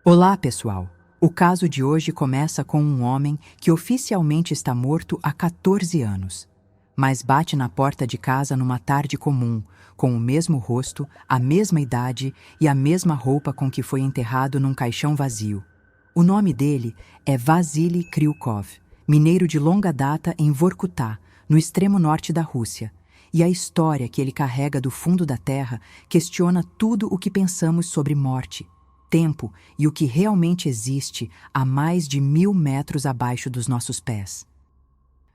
Olá, pessoal! O caso de hoje começa com um homem que oficialmente está morto há 14 anos, mas bate na porta de casa numa tarde comum, com o mesmo rosto, a mesma idade e a mesma roupa com que foi enterrado num caixão vazio. O nome dele é Vasily Kryukov, mineiro de longa data em Vorkutá, no extremo norte da Rússia. E a história que ele carrega do fundo da terra questiona tudo o que pensamos sobre morte, tempo e o que realmente existe a mais de 1000 metros abaixo dos nossos pés.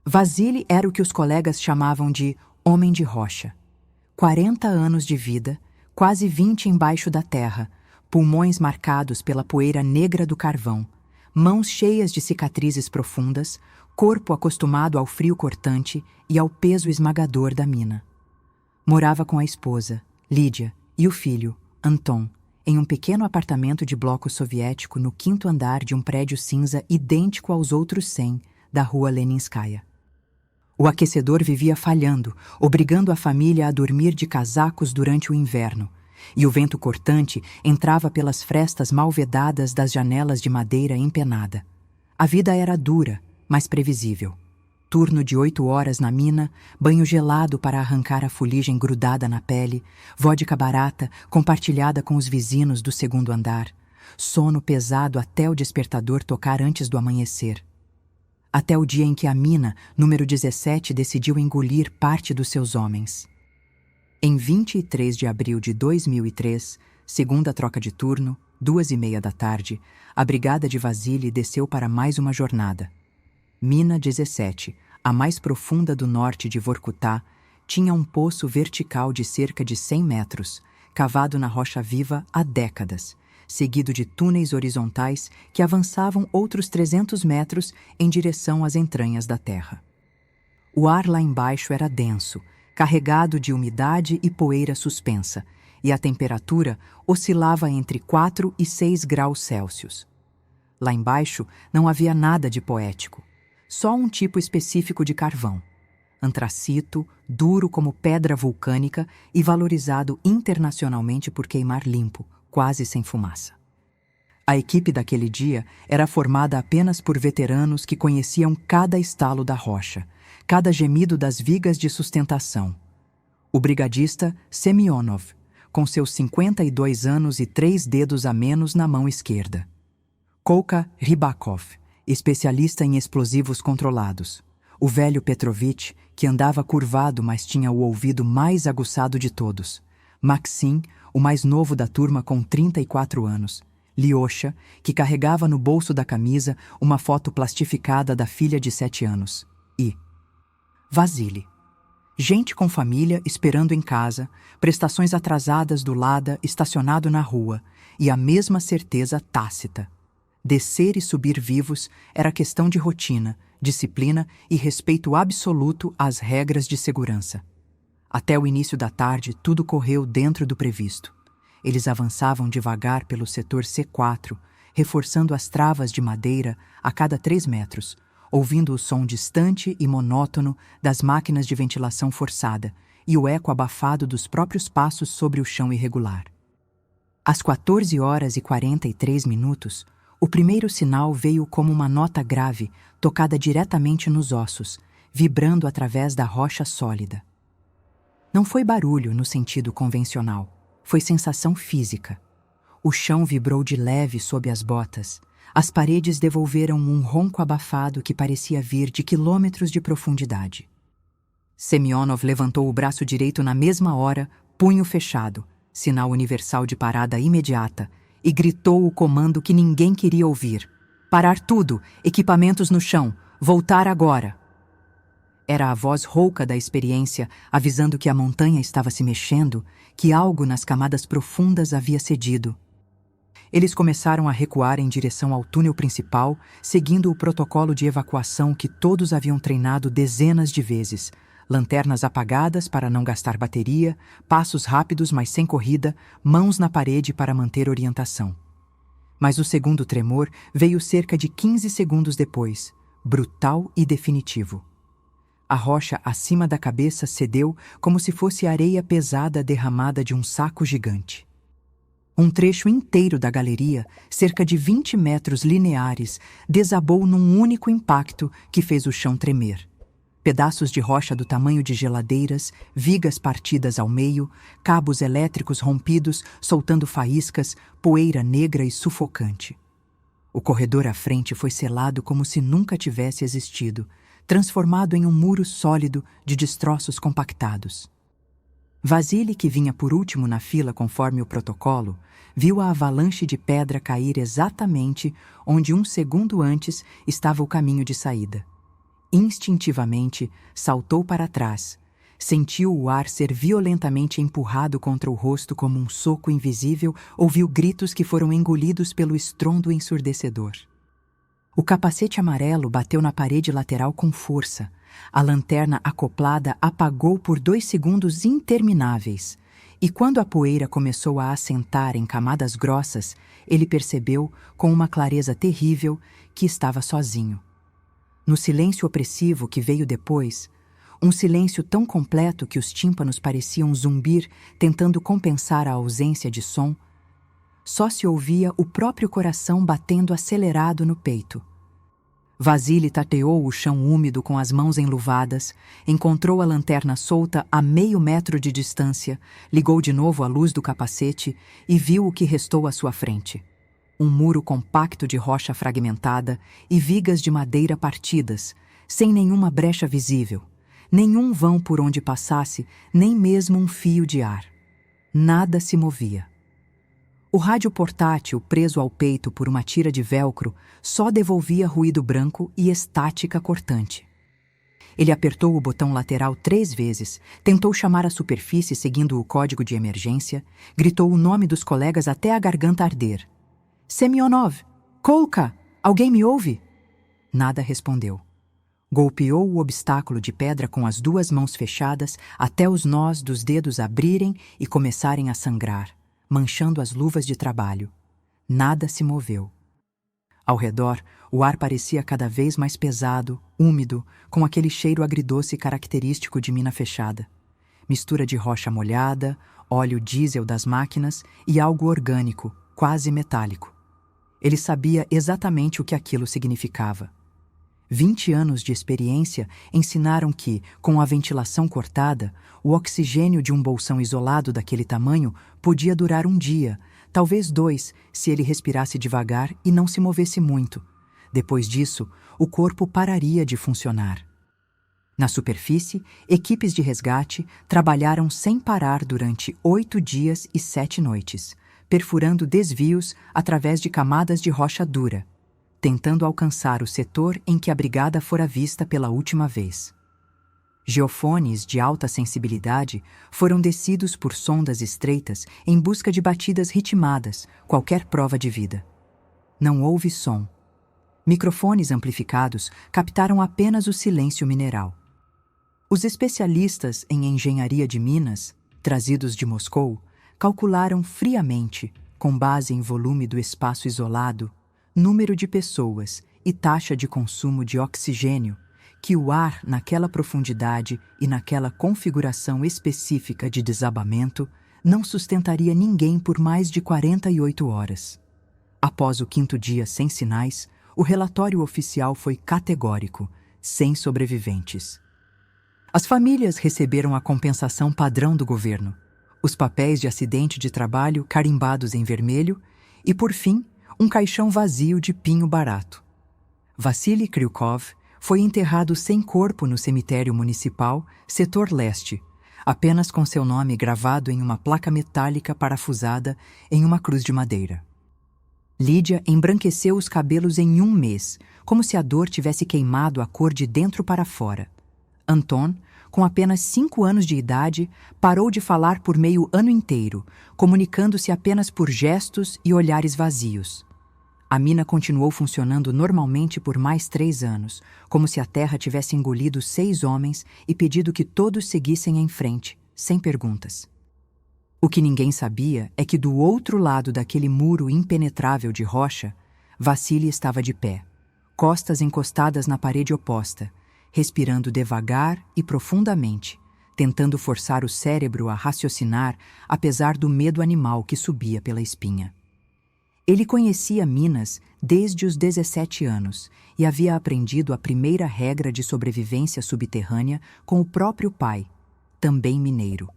Vasily era o que os colegas chamavam de homem de rocha. 40 anos de vida, quase 20 embaixo da terra, pulmões marcados pela poeira negra do carvão, mãos cheias de cicatrizes profundas, corpo acostumado ao frio cortante e ao peso esmagador da mina. Morava com a esposa, Lídia, e o filho, Anton, em um pequeno apartamento de bloco soviético no 5º andar de um prédio cinza idêntico aos outros 100 da rua Leninskaya. O aquecedor vivia falhando, obrigando a família a dormir de casacos durante o inverno, e o vento cortante entrava pelas frestas mal vedadas das janelas de madeira empenada. A vida era dura, mas previsível. Turno de 8 horas na mina, banho gelado para arrancar a fuligem grudada na pele, vodka barata compartilhada com os vizinhos do 2º andar, sono pesado até o despertador tocar antes do amanhecer. Até o dia em que a mina, número 17, decidiu engolir parte dos seus homens. Em 23 de abril de 2003, segunda troca de turno, 2:30 da tarde, a brigada de Vasily desceu para mais uma jornada. Mina 17, a mais profunda do norte de Vorkutá, tinha um poço vertical de cerca de 100 metros, cavado na rocha viva há décadas, seguido de túneis horizontais que avançavam outros 300 metros em direção às entranhas da terra. O ar lá embaixo era denso, carregado de umidade e poeira suspensa, e a temperatura oscilava entre 4 e 6 graus Celsius. Lá embaixo não havia nada de poético. Só um tipo específico de carvão, antracito, duro como pedra vulcânica e valorizado internacionalmente por queimar limpo, quase sem fumaça. A equipe daquele dia era formada apenas por veteranos que conheciam cada estalo da rocha, cada gemido das vigas de sustentação. O brigadista Semyonov, com seus 52 anos e 3 dedos a menos na mão esquerda. Kolka Rybakov, especialista em explosivos controlados. O velho Petrovich, que andava curvado, mas tinha o ouvido mais aguçado de todos. Maxim, o mais novo da turma com 34 anos. Lyosha, que carregava no bolso da camisa uma foto plastificada da filha de 7 anos. E Vasily. Gente com família esperando em casa, prestações atrasadas do Lada estacionado na rua e a mesma certeza tácita. Descer e subir vivos era questão de rotina, disciplina e respeito absoluto às regras de segurança. Até o início da tarde, tudo correu dentro do previsto. Eles avançavam devagar pelo setor C4, reforçando as travas de madeira a cada 3 metros, ouvindo o som distante e monótono das máquinas de ventilação forçada e o eco abafado dos próprios passos sobre o chão irregular. Às 14 horas e 43 minutos, o primeiro sinal veio como uma nota grave, tocada diretamente nos ossos, vibrando através da rocha sólida. Não foi barulho no sentido convencional, foi sensação física. O chão vibrou de leve sob as botas, as paredes devolveram um ronco abafado que parecia vir de quilômetros de profundidade. Semyonov levantou o braço direito na mesma hora, punho fechado, sinal universal de parada imediata, e gritou o comando que ninguém queria ouvir. Parar tudo, equipamentos no chão, voltar agora. Era a voz rouca da experiência avisando que a montanha estava se mexendo, que algo nas camadas profundas havia cedido. Eles começaram a recuar em direção ao túnel principal, seguindo o protocolo de evacuação que todos haviam treinado dezenas de vezes. Lanternas apagadas para não gastar bateria, passos rápidos mas sem corrida, mãos na parede para manter orientação. Mas o segundo tremor veio cerca de 15 segundos depois, brutal e definitivo. A rocha acima da cabeça cedeu como se fosse areia pesada derramada de um saco gigante. Um trecho inteiro da galeria, cerca de 20 metros lineares, desabou num único impacto que fez o chão tremer. Pedaços de rocha do tamanho de geladeiras, vigas partidas ao meio, cabos elétricos rompidos, soltando faíscas, poeira negra e sufocante. O corredor à frente foi selado como se nunca tivesse existido, transformado em um muro sólido de destroços compactados. Vasily, que vinha por último na fila conforme o protocolo, viu a avalanche de pedra cair exatamente onde um segundo antes estava o caminho de saída. Instintivamente, saltou para trás. Sentiu o ar ser violentamente empurrado contra o rosto como um soco invisível, ouviu gritos que foram engolidos pelo estrondo ensurdecedor. O capacete amarelo bateu na parede lateral com força. A lanterna acoplada apagou por 2 segundos intermináveis. E quando a poeira começou a assentar em camadas grossas, ele percebeu, com uma clareza terrível, que estava sozinho. No silêncio opressivo que veio depois, um silêncio tão completo que os tímpanos pareciam zumbir, tentando compensar a ausência de som, só se ouvia o próprio coração batendo acelerado no peito. Vasily tateou o chão úmido com as mãos enluvadas, encontrou a lanterna solta a meio metro de distância, ligou de novo a luz do capacete e viu o que restou à sua frente. Um muro compacto de rocha fragmentada e vigas de madeira partidas, sem nenhuma brecha visível, nenhum vão por onde passasse, nem mesmo um fio de ar. Nada se movia. O rádio portátil, preso ao peito por uma tira de velcro, só devolvia ruído branco e estática cortante. Ele apertou o botão lateral 3 vezes, tentou chamar a superfície seguindo o código de emergência, gritou o nome dos colegas até a garganta arder. Semyonov! Kolka! Alguém me ouve? Nada respondeu. Golpeou o obstáculo de pedra com as 2 mãos fechadas até os nós dos dedos abrirem e começarem a sangrar, manchando as luvas de trabalho. Nada se moveu. Ao redor, o ar parecia cada vez mais pesado, úmido, com aquele cheiro agridoce característico de mina fechada. Mistura de rocha molhada, óleo diesel das máquinas e algo orgânico, quase metálico. Ele sabia exatamente o que aquilo significava. 20 anos de experiência ensinaram que, com a ventilação cortada, o oxigênio de um bolsão isolado daquele tamanho podia durar 1 dia, talvez 2, se ele respirasse devagar e não se movesse muito. Depois disso, o corpo pararia de funcionar. Na superfície, equipes de resgate trabalharam sem parar durante 8 dias e 7 noites, perfurando desvios através de camadas de rocha dura, tentando alcançar o setor em que a brigada fora vista pela última vez. Geofones de alta sensibilidade foram descidos por sondas estreitas em busca de batidas ritmadas, qualquer prova de vida. Não houve som. Microfones amplificados captaram apenas o silêncio mineral. Os especialistas em engenharia de minas, trazidos de Moscou, calcularam friamente, com base em volume do espaço isolado, número de pessoas e taxa de consumo de oxigênio, que o ar naquela profundidade e naquela configuração específica de desabamento não sustentaria ninguém por mais de 48 horas. Após o 5º dia sem sinais, o relatório oficial foi categórico, sem sobreviventes. As famílias receberam a compensação padrão do governo, os papéis de acidente de trabalho carimbados em vermelho e, por fim, um caixão vazio de pinho barato. Vasily Kryukov foi enterrado sem corpo no cemitério municipal, setor leste, apenas com seu nome gravado em uma placa metálica parafusada em uma cruz de madeira. Lídia embranqueceu os cabelos em 1 mês, como se a dor tivesse queimado a cor de dentro para fora. Anton, com apenas 5 anos de idade, parou de falar por meio ano inteiro, comunicando-se apenas por gestos e olhares vazios. A mina continuou funcionando normalmente por mais 3 anos, como se a terra tivesse engolido 6 homens e pedido que todos seguissem em frente, sem perguntas. O que ninguém sabia é que do outro lado daquele muro impenetrável de rocha, Vasily estava de pé, costas encostadas na parede oposta, respirando devagar e profundamente, tentando forçar o cérebro a raciocinar apesar do medo animal que subia pela espinha. Ele conhecia Minas desde os 17 anos e havia aprendido a primeira regra de sobrevivência subterrânea com o próprio pai, também mineiro.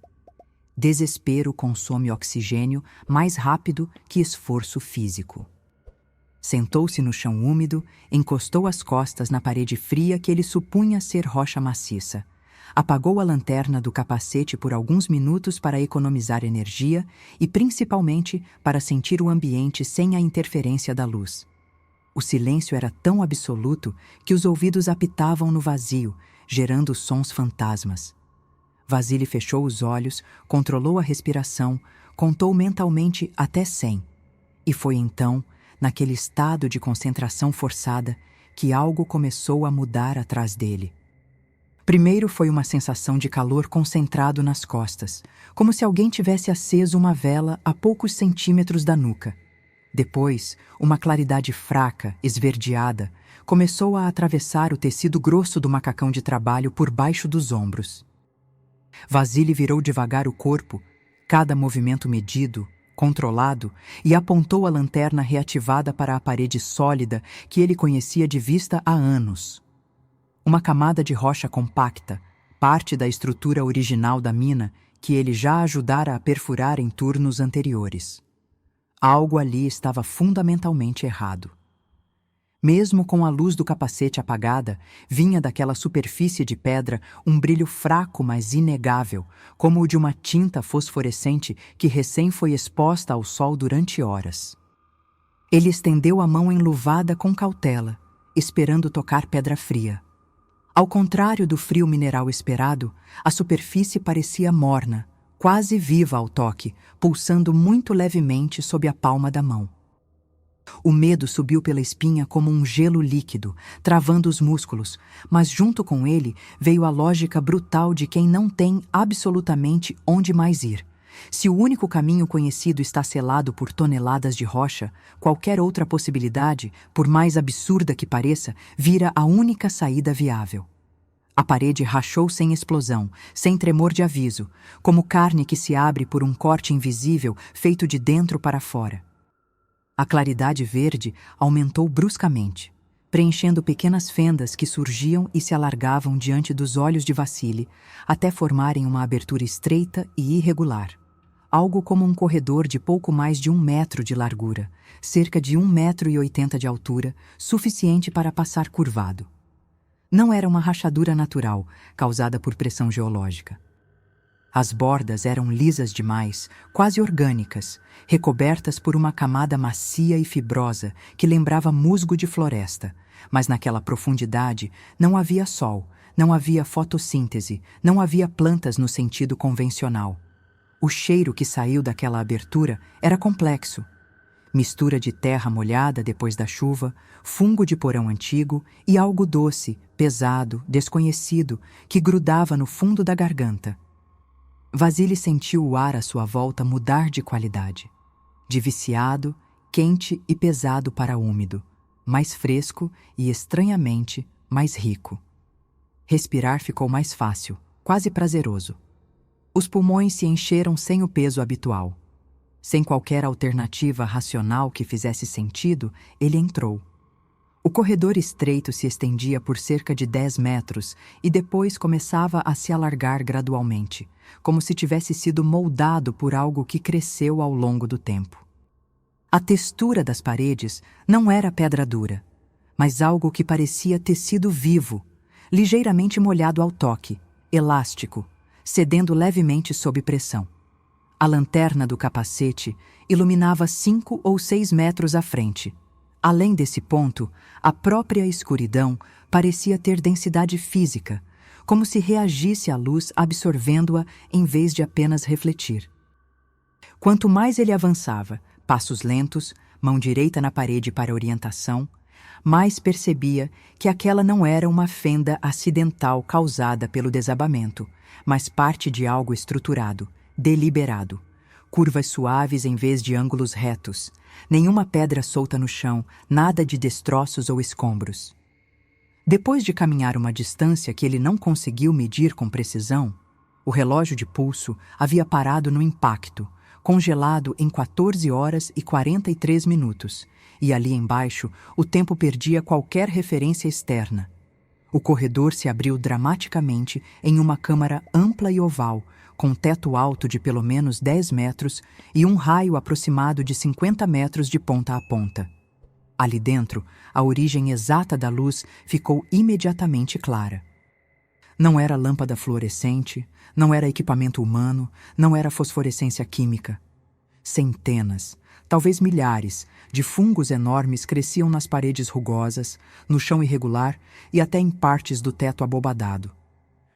Desespero consome oxigênio mais rápido que esforço físico. Sentou-se no chão úmido, encostou as costas na parede fria que ele supunha ser rocha maciça. Apagou a lanterna do capacete por alguns minutos para economizar energia e, principalmente, para sentir o ambiente sem a interferência da luz. O silêncio era tão absoluto que os ouvidos apitavam no vazio, gerando sons fantasmas. Vasily fechou os olhos, controlou a respiração, contou mentalmente até 100. E foi então, naquele estado de concentração forçada, que algo começou a mudar atrás dele. Primeiro foi uma sensação de calor concentrado nas costas, como se alguém tivesse aceso uma vela a poucos centímetros da nuca. Depois, uma claridade fraca, esverdeada, começou a atravessar o tecido grosso do macacão de trabalho por baixo dos ombros. Vasily virou devagar o corpo, cada movimento medido, controlado, e apontou a lanterna reativada para a parede sólida que ele conhecia de vista há anos. Uma camada de rocha compacta, parte da estrutura original da mina que ele já ajudara a perfurar em turnos anteriores. Algo ali estava fundamentalmente errado. Mesmo com a luz do capacete apagada, vinha daquela superfície de pedra um brilho fraco, mas inegável, como o de uma tinta fosforescente que recém foi exposta ao sol durante horas. Ele estendeu a mão enluvada com cautela, esperando tocar pedra fria. Ao contrário do frio mineral esperado, a superfície parecia morna, quase viva ao toque, pulsando muito levemente sob a palma da mão. O medo subiu pela espinha como um gelo líquido, travando os músculos, mas junto com ele veio a lógica brutal de quem não tem absolutamente onde mais ir. Se o único caminho conhecido está selado por toneladas de rocha, qualquer outra possibilidade, por mais absurda que pareça, vira a única saída viável. A parede rachou sem explosão, sem tremor de aviso, como carne que se abre por um corte invisível feito de dentro para fora. A claridade verde aumentou bruscamente, preenchendo pequenas fendas que surgiam e se alargavam diante dos olhos de Vasily, até formarem uma abertura estreita e irregular. Algo como um corredor de pouco mais de 1 metro de largura, cerca de 1,80 m de altura, suficiente para passar curvado. Não era uma rachadura natural, causada por pressão geológica. As bordas eram lisas demais, quase orgânicas, recobertas por uma camada macia e fibrosa que lembrava musgo de floresta, mas naquela profundidade não havia sol, não havia fotossíntese, não havia plantas no sentido convencional. O cheiro que saiu daquela abertura era complexo. Mistura de terra molhada depois da chuva, fungo de porão antigo e algo doce, pesado, desconhecido, que grudava no fundo da garganta. Vasily sentiu o ar à sua volta mudar de qualidade. De viciado, quente e pesado para úmido, mais fresco e, estranhamente, mais rico. Respirar ficou mais fácil, quase prazeroso. Os pulmões se encheram sem o peso habitual. Sem qualquer alternativa racional que fizesse sentido, ele entrou. O corredor estreito se estendia por cerca de 10 metros e depois começava a se alargar gradualmente, como se tivesse sido moldado por algo que cresceu ao longo do tempo. A textura das paredes não era pedra dura, mas algo que parecia tecido vivo, ligeiramente molhado ao toque, elástico, cedendo levemente sob pressão. A lanterna do capacete iluminava 5 ou 6 metros à frente. Além desse ponto, a própria escuridão parecia ter densidade física, como se reagisse à luz absorvendo-a em vez de apenas refletir. Quanto mais ele avançava, passos lentos, mão direita na parede para orientação, mais percebia que aquela não era uma fenda acidental causada pelo desabamento, mas parte de algo estruturado, deliberado. Curvas suaves em vez de ângulos retos, nenhuma pedra solta no chão, nada de destroços ou escombros. Depois de caminhar uma distância que ele não conseguiu medir com precisão, O relógio de pulso havia parado no impacto, congelado em 14 horas e 43 minutos, e ali embaixo o tempo perdia qualquer referência externa. O corredor se abriu dramaticamente em uma câmara ampla e oval, com teto alto de pelo menos 10 metros e um raio aproximado de 50 metros de ponta a ponta. Ali dentro, a origem exata da luz ficou imediatamente clara. Não era lâmpada fluorescente, não era equipamento humano, não era fosforescência química. Centenas, talvez milhares, de fungos enormes cresciam nas paredes rugosas, no chão irregular e até em partes do teto abobadado.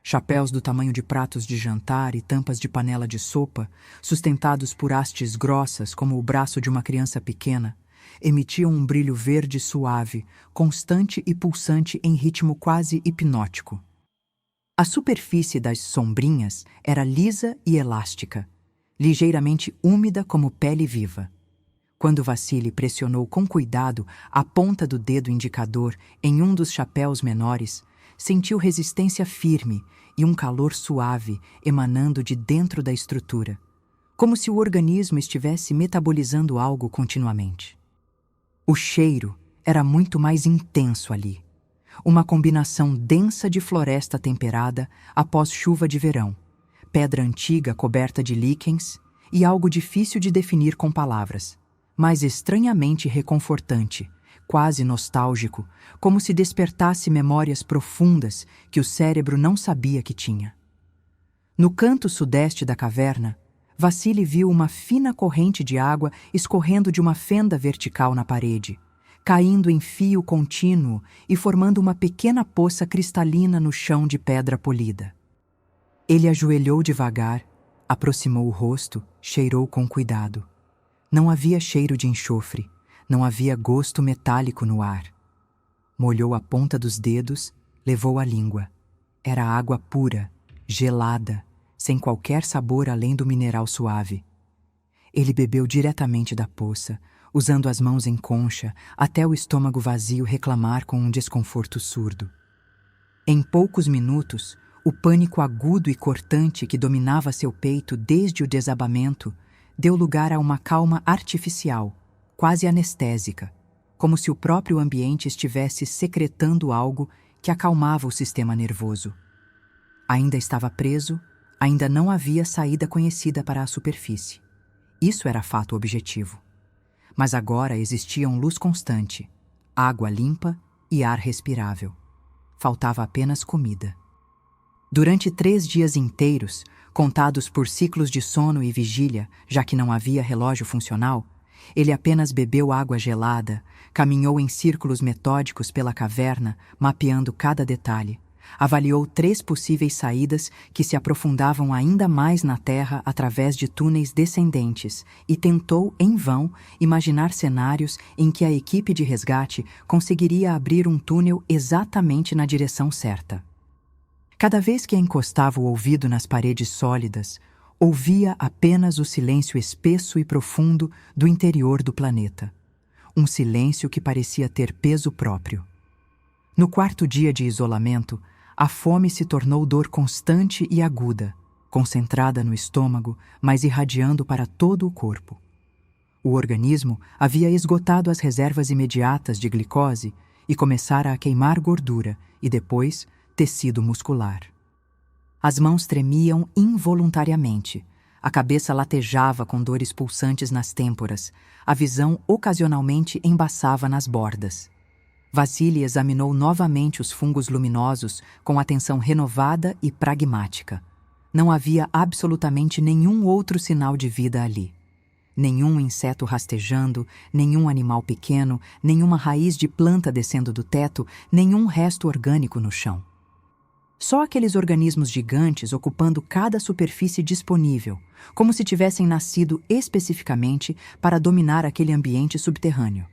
Chapéus do tamanho de pratos de jantar e tampas de panela de sopa, sustentados por hastes grossas como o braço de uma criança pequena, emitiam um brilho verde suave, constante e pulsante em ritmo quase hipnótico. A superfície das sombrinhas era lisa e elástica, ligeiramente úmida como pele viva. Quando Vassili pressionou com cuidado a ponta do dedo indicador em um dos chapéus menores, sentiu resistência firme e um calor suave emanando de dentro da estrutura, como se o organismo estivesse metabolizando algo continuamente. O cheiro era muito mais intenso ali. Uma combinação densa de floresta temperada após chuva de verão, pedra antiga coberta de líquens e algo difícil de definir com palavras, mas estranhamente reconfortante, quase nostálgico, como se despertasse memórias profundas que o cérebro não sabia que tinha. No canto sudeste da caverna, Vassili viu uma fina corrente de água escorrendo de uma fenda vertical na parede, caindo em fio contínuo e formando uma pequena poça cristalina no chão de pedra polida. Ele ajoelhou devagar, aproximou o rosto, cheirou com cuidado. Não havia cheiro de enxofre, não havia gosto metálico no ar. Molhou a ponta dos dedos, levou a língua. Era água pura, gelada, sem qualquer sabor além do mineral suave. Ele bebeu diretamente da poça, usando as mãos em concha, até o estômago vazio reclamar com um desconforto surdo. Em poucos minutos, o pânico agudo e cortante que dominava seu peito desde o desabamento deu lugar a uma calma artificial, quase anestésica, como se o próprio ambiente estivesse secretando algo que acalmava o sistema nervoso. Ainda estava preso, ainda não havia saída conhecida para a superfície. Isso era fato objetivo. Mas agora existiam luz constante, água limpa e ar respirável. Faltava apenas comida. Durante 3 dias inteiros, contados por ciclos de sono e vigília, já que não havia relógio funcional, ele apenas bebeu água gelada, caminhou em círculos metódicos pela caverna, mapeando cada detalhe. Avaliou 3 possíveis saídas que se aprofundavam ainda mais na terra através de túneis descendentes e tentou, em vão, imaginar cenários em que a equipe de resgate conseguiria abrir um túnel exatamente na direção certa. Cada vez que encostava o ouvido nas paredes sólidas, ouvia apenas o silêncio espesso e profundo do interior do planeta. Um silêncio que parecia ter peso próprio. No 4º dia de isolamento, a fome se tornou dor constante e aguda, concentrada no estômago, mas irradiando para todo o corpo. O organismo havia esgotado as reservas imediatas de glicose e começara a queimar gordura e depois tecido muscular. As mãos tremiam involuntariamente, a cabeça latejava com dores pulsantes nas têmporas, a visão ocasionalmente embaçava nas bordas. Vassili examinou novamente os fungos luminosos com atenção renovada e pragmática. Não havia absolutamente nenhum outro sinal de vida ali. Nenhum inseto rastejando, nenhum animal pequeno, nenhuma raiz de planta descendo do teto, nenhum resto orgânico no chão. Só aqueles organismos gigantes ocupando cada superfície disponível, como se tivessem nascido especificamente para dominar aquele ambiente subterrâneo.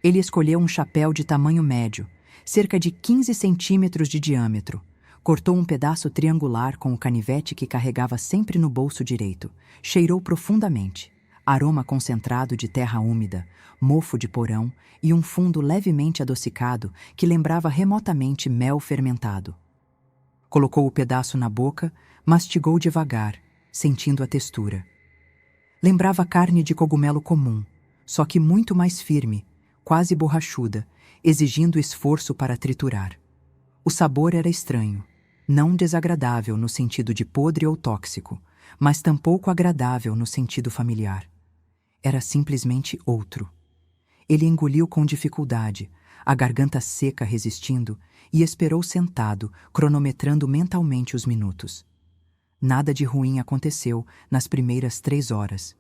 Ele escolheu um chapéu de tamanho médio, cerca de 15 centímetros de diâmetro. Cortou um pedaço triangular com o canivete que carregava sempre no bolso direito. Cheirou profundamente. Aroma concentrado de terra úmida, mofo de porão e um fundo levemente adocicado que lembrava remotamente mel fermentado. Colocou o pedaço na boca, mastigou devagar, sentindo a textura. Lembrava carne de cogumelo comum, só que muito mais firme, quase borrachuda, exigindo esforço para triturar. O sabor era estranho, não desagradável no sentido de podre ou tóxico, mas tampouco agradável no sentido familiar. Era simplesmente outro. Ele engoliu com dificuldade, a garganta seca resistindo, e esperou sentado, cronometrando mentalmente os minutos. Nada de ruim aconteceu nas primeiras 3 horas.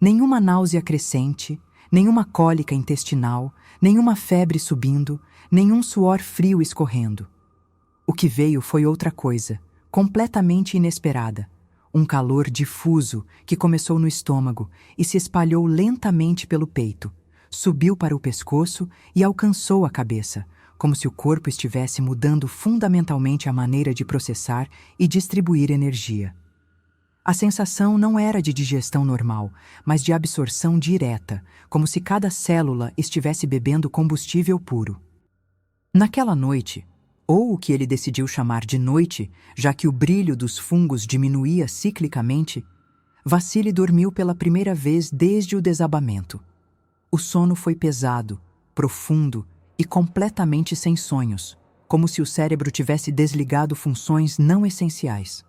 Nenhuma náusea crescente, nenhuma cólica intestinal, nenhuma febre subindo, nenhum suor frio escorrendo. O que veio foi outra coisa, completamente inesperada. Um calor difuso que começou no estômago e se espalhou lentamente pelo peito, subiu para o pescoço e alcançou a cabeça, como se o corpo estivesse mudando fundamentalmente a maneira de processar e distribuir energia. A sensação não era de digestão normal, mas de absorção direta, como se cada célula estivesse bebendo combustível puro. Naquela noite, ou o que ele decidiu chamar de noite, já que o brilho dos fungos diminuía ciclicamente, Vassili dormiu pela primeira vez desde o desabamento. O sono foi pesado, profundo e completamente sem sonhos, como se o cérebro tivesse desligado funções não essenciais.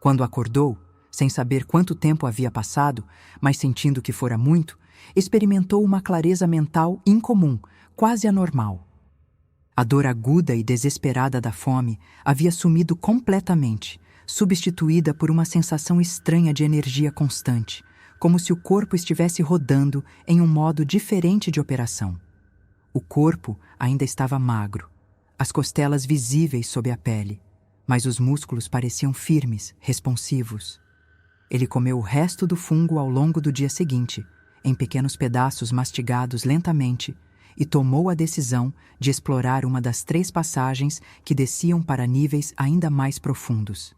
Quando acordou, sem saber quanto tempo havia passado, mas sentindo que fora muito, experimentou uma clareza mental incomum, quase anormal. A dor aguda e desesperada da fome havia sumido completamente, substituída por uma sensação estranha de energia constante, como se o corpo estivesse rodando em um modo diferente de operação. O corpo ainda estava magro, as costelas visíveis sob a pele, mas os músculos pareciam firmes, responsivos. Ele comeu o resto do fungo ao longo do dia seguinte, em pequenos pedaços mastigados lentamente, e tomou a decisão de explorar uma das 3 passagens que desciam para níveis ainda mais profundos.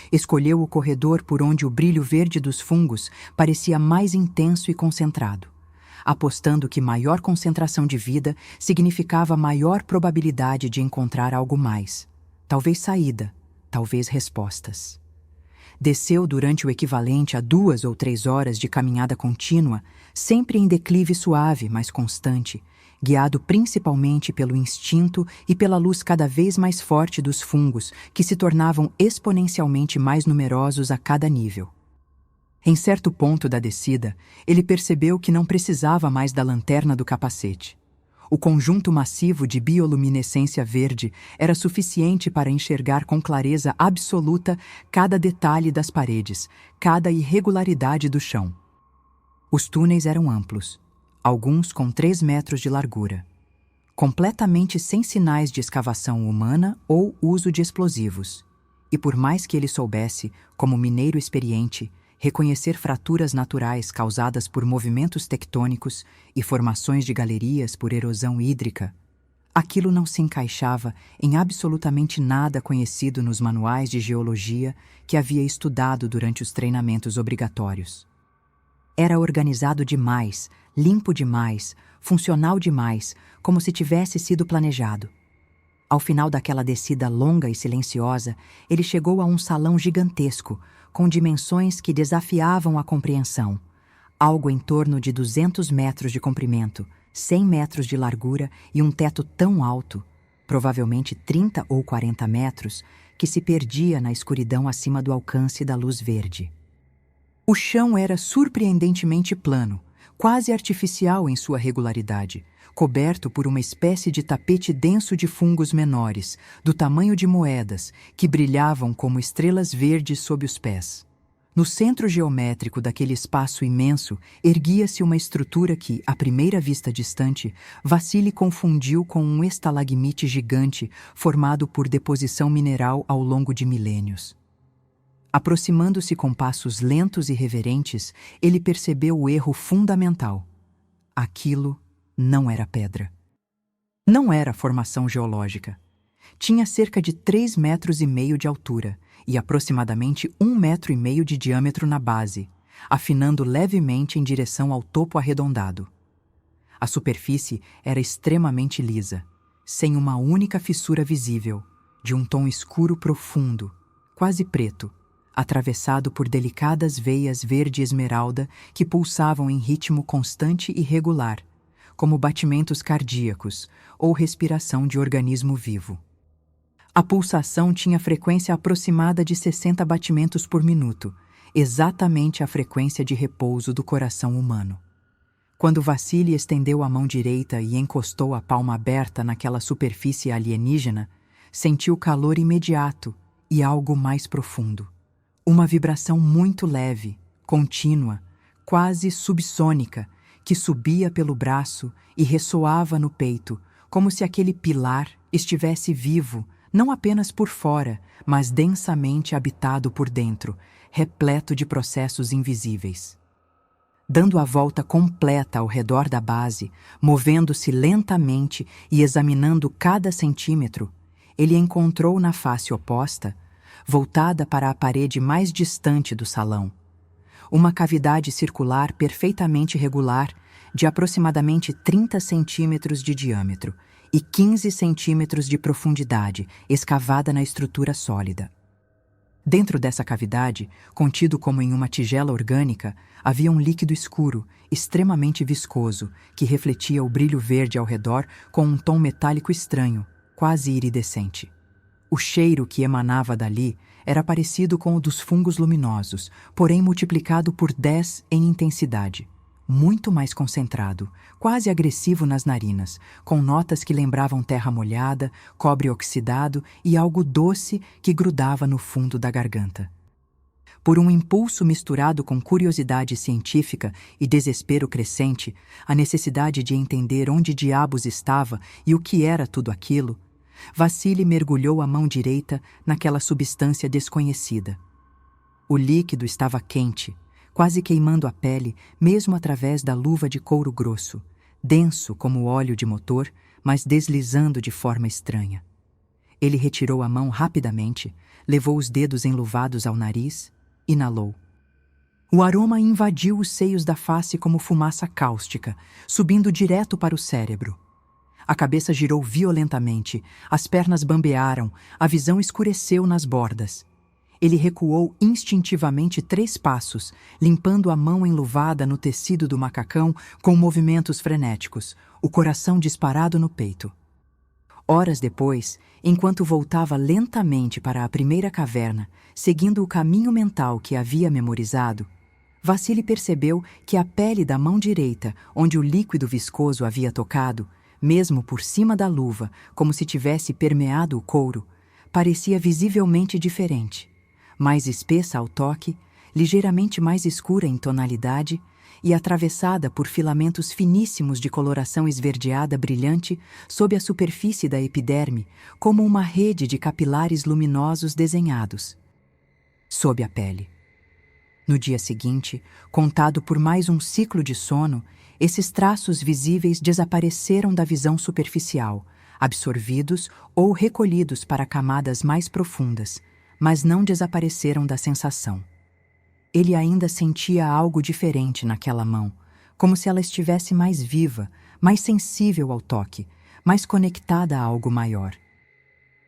Escolheu o corredor por onde o brilho verde dos fungos parecia mais intenso e concentrado, apostando que maior concentração de vida significava maior probabilidade de encontrar algo mais, talvez saída, talvez respostas. Desceu durante o equivalente a 2 ou 3 horas de caminhada contínua, sempre em declive suave, mas constante, guiado principalmente pelo instinto e pela luz cada vez mais forte dos fungos, que se tornavam exponencialmente mais numerosos a cada nível. Em certo ponto da descida, ele percebeu que não precisava mais da lanterna do capacete. O conjunto massivo de bioluminescência verde era suficiente para enxergar com clareza absoluta cada detalhe das paredes, cada irregularidade do chão. Os túneis eram amplos, alguns com 3 metros de largura, completamente sem sinais de escavação humana ou uso de explosivos. E por mais que ele soubesse, como mineiro experiente, reconhecer fraturas naturais causadas por movimentos tectônicos e formações de galerias por erosão hídrica, aquilo não se encaixava em absolutamente nada conhecido nos manuais de geologia que havia estudado durante os treinamentos obrigatórios. Era organizado demais, limpo demais, funcional demais, como se tivesse sido planejado. Ao final daquela descida longa e silenciosa, ele chegou a um salão gigantesco, com dimensões que desafiavam a compreensão. Algo em torno de 200 metros de comprimento, 100 metros de largura e um teto tão alto, provavelmente 30 ou 40 metros, que se perdia na escuridão acima do alcance da luz verde. O chão era surpreendentemente plano, quase artificial em sua regularidade, coberto por uma espécie de tapete denso de fungos menores, do tamanho de moedas, que brilhavam como estrelas verdes sob os pés. No centro geométrico daquele espaço imenso, erguia-se uma estrutura que, à primeira vista distante, Vassili confundiu com um estalagmite gigante formado por deposição mineral ao longo de milênios. Aproximando-se com passos lentos e reverentes, ele percebeu o erro fundamental. Aquilo não era pedra. Não era formação geológica. Tinha cerca de 3,5 metros de altura e aproximadamente 1,5 metro de diâmetro na base, afinando levemente em direção ao topo arredondado. A superfície era extremamente lisa, sem uma única fissura visível, de um tom escuro profundo, quase preto, atravessado por delicadas veias verde-esmeralda que pulsavam em ritmo constante e regular, como batimentos cardíacos ou respiração de organismo vivo. A pulsação tinha frequência aproximada de 60 batimentos por minuto, exatamente a frequência de repouso do coração humano. Quando Vassili estendeu a mão direita e encostou a palma aberta naquela superfície alienígena, sentiu calor imediato e algo mais profundo. Uma vibração muito leve, contínua, quase subsônica, que subia pelo braço e ressoava no peito, como se aquele pilar estivesse vivo, não apenas por fora, mas densamente habitado por dentro, repleto de processos invisíveis. Dando a volta completa ao redor da base, movendo-se lentamente e examinando cada centímetro, ele encontrou na face oposta, voltada para a parede mais distante do salão, uma cavidade circular perfeitamente regular de aproximadamente 30 centímetros de diâmetro e 15 centímetros de profundidade, escavada na estrutura sólida. Dentro dessa cavidade, contido como em uma tigela orgânica, havia um líquido escuro, extremamente viscoso, que refletia o brilho verde ao redor com um tom metálico estranho, quase iridescente. O cheiro que emanava dali era parecido com o dos fungos luminosos, porém multiplicado por 10 em intensidade. Muito mais concentrado, quase agressivo nas narinas, com notas que lembravam terra molhada, cobre oxidado e algo doce que grudava no fundo da garganta. Por um impulso misturado com curiosidade científica e desespero crescente, a necessidade de entender onde diabos estava e o que era tudo aquilo, Vassili mergulhou a mão direita naquela substância desconhecida. O líquido estava quente, quase queimando a pele, mesmo através da luva de couro grosso, denso como óleo de motor, mas deslizando de forma estranha. Ele retirou a mão rapidamente, levou os dedos enluvados ao nariz, inalou. O aroma invadiu os seios da face como fumaça cáustica, subindo direto para o cérebro. A cabeça girou violentamente, as pernas bambearam, a visão escureceu nas bordas. Ele recuou instintivamente 3 passos, limpando a mão enluvada no tecido do macacão com movimentos frenéticos, o coração disparado no peito. Horas depois, enquanto voltava lentamente para a primeira caverna, seguindo o caminho mental que havia memorizado, Vassili percebeu que a pele da mão direita, onde o líquido viscoso havia tocado, mesmo por cima da luva, como se tivesse permeado o couro, parecia visivelmente diferente, mais espessa ao toque, ligeiramente mais escura em tonalidade e atravessada por filamentos finíssimos de coloração esverdeada brilhante sob a superfície da epiderme, como uma rede de capilares luminosos desenhados sob a pele. No dia seguinte, contado por mais um ciclo de sono, esses traços visíveis desapareceram da visão superficial, absorvidos ou recolhidos para camadas mais profundas, mas não desapareceram da sensação. Ele ainda sentia algo diferente naquela mão, como se ela estivesse mais viva, mais sensível ao toque, mais conectada a algo maior.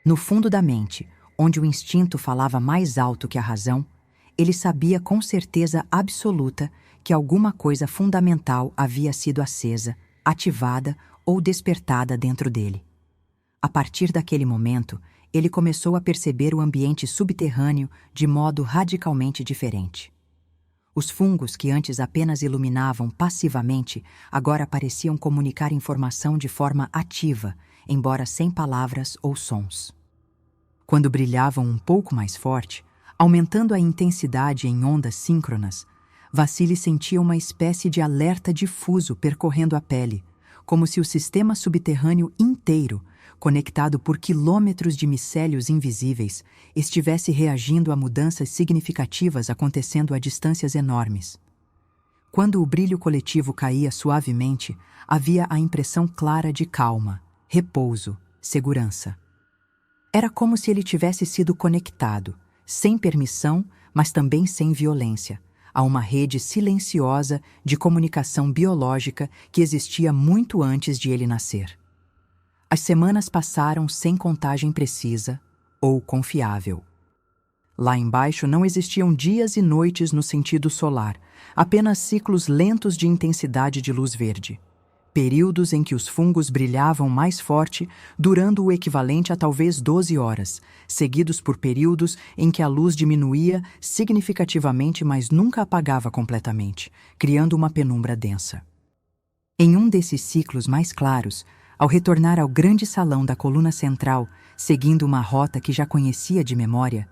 No fundo da mente, onde o instinto falava mais alto que a razão, ele sabia com certeza absoluta que alguma coisa fundamental havia sido acesa, ativada ou despertada dentro dele. A partir daquele momento, ele começou a perceber o ambiente subterrâneo de modo radicalmente diferente. Os fungos que antes apenas iluminavam passivamente, agora pareciam comunicar informação de forma ativa, embora sem palavras ou sons. Quando brilhavam um pouco mais forte, aumentando a intensidade em ondas síncronas, Vassili sentia uma espécie de alerta difuso percorrendo a pele, como se o sistema subterrâneo inteiro, conectado por quilômetros de micélios invisíveis, estivesse reagindo a mudanças significativas acontecendo a distâncias enormes. Quando o brilho coletivo caía suavemente, havia a impressão clara de calma, repouso, segurança. Era como se ele tivesse sido conectado, sem permissão, mas também sem violência, a uma rede silenciosa de comunicação biológica que existia muito antes de ele nascer. As semanas passaram sem contagem precisa, ou confiável. Lá embaixo não existiam dias e noites no sentido solar, apenas ciclos lentos de intensidade de luz verde. Períodos em que os fungos brilhavam mais forte, durando o equivalente a talvez 12 horas, seguidos por períodos em que a luz diminuía significativamente, mas nunca apagava completamente, criando uma penumbra densa. Em um desses ciclos mais claros, ao retornar ao grande salão da coluna central, seguindo uma rota que já conhecia de memória,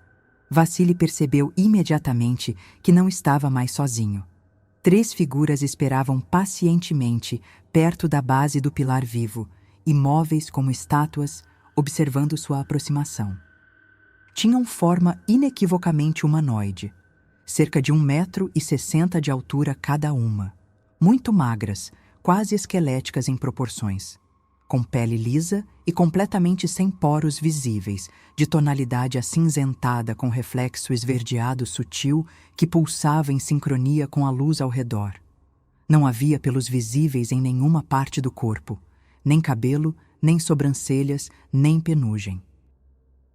Vassili percebeu imediatamente que não estava mais sozinho. 3 figuras esperavam pacientemente perto da base do pilar vivo, imóveis como estátuas, observando sua aproximação. Tinham forma inequivocamente humanoide, cerca de 1,60 m de altura cada uma, muito magras, quase esqueléticas em proporções, com pele lisa e completamente sem poros visíveis, de tonalidade acinzentada com reflexo esverdeado sutil que pulsava em sincronia com a luz ao redor. Não havia pelos visíveis em nenhuma parte do corpo, nem cabelo, nem sobrancelhas, nem penugem.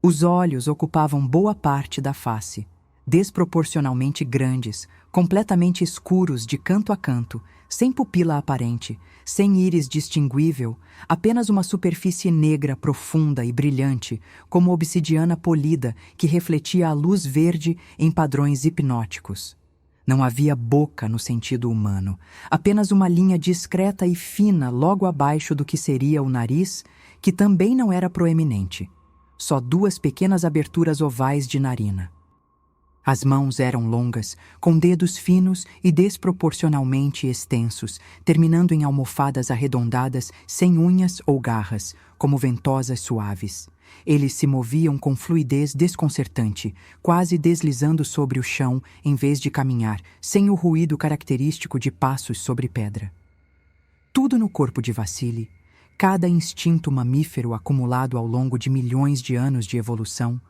Os olhos ocupavam boa parte da face, desproporcionalmente grandes, completamente escuros de canto a canto, sem pupila aparente, sem íris distinguível, apenas uma superfície negra profunda e brilhante, como obsidiana polida que refletia a luz verde em padrões hipnóticos. Não havia boca no sentido humano, apenas uma linha discreta e fina logo abaixo do que seria o nariz, que também não era proeminente. Só 2 pequenas aberturas ovais de narina. As mãos eram longas, com dedos finos e desproporcionalmente extensos, terminando em almofadas arredondadas sem unhas ou garras, como ventosas suaves. Eles se moviam com fluidez desconcertante, quase deslizando sobre o chão em vez de caminhar, sem o ruído característico de passos sobre pedra. Tudo no corpo de Vassili, cada instinto mamífero acumulado ao longo de milhões de anos de evolução,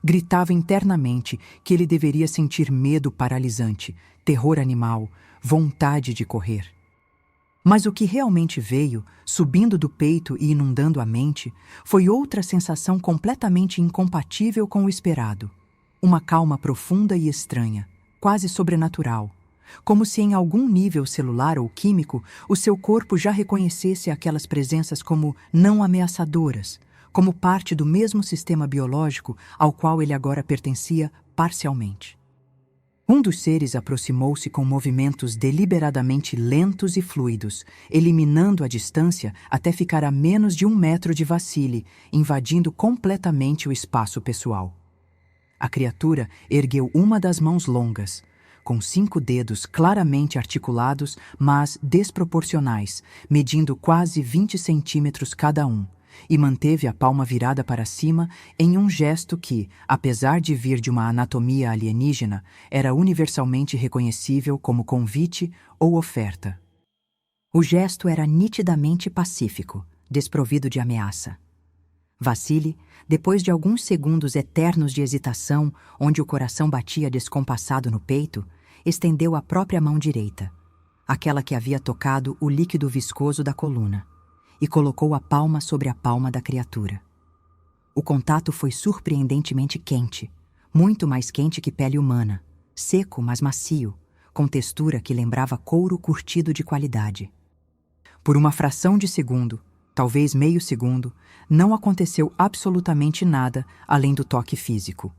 gritava internamente que ele deveria sentir medo paralisante, terror animal, vontade de correr. Mas o que realmente veio, subindo do peito e inundando a mente, foi outra sensação completamente incompatível com o esperado. Uma calma profunda e estranha, quase sobrenatural, como se em algum nível celular ou químico o seu corpo já reconhecesse aquelas presenças como não ameaçadoras, como parte do mesmo sistema biológico ao qual ele agora pertencia parcialmente. Um dos seres aproximou-se com movimentos deliberadamente lentos e fluidos, eliminando a distância até ficar a menos de 1 metro de Vassili, invadindo completamente o espaço pessoal. A criatura ergueu uma das mãos longas, com 5 dedos claramente articulados, mas desproporcionais, medindo quase 20 centímetros cada um, e manteve a palma virada para cima em um gesto que, apesar de vir de uma anatomia alienígena, era universalmente reconhecível como convite ou oferta. O gesto era nitidamente pacífico, desprovido de ameaça. Vassili, depois de alguns segundos eternos de hesitação, onde o coração batia descompassado no peito, estendeu a própria mão direita, aquela que havia tocado o líquido viscoso da coluna, e colocou a palma sobre a palma da criatura. O contato foi surpreendentemente quente, muito mais quente que pele humana, seco, mas macio, com textura que lembrava couro curtido de qualidade. Por uma fração de segundo, talvez meio segundo, não aconteceu absolutamente nada além do toque físico.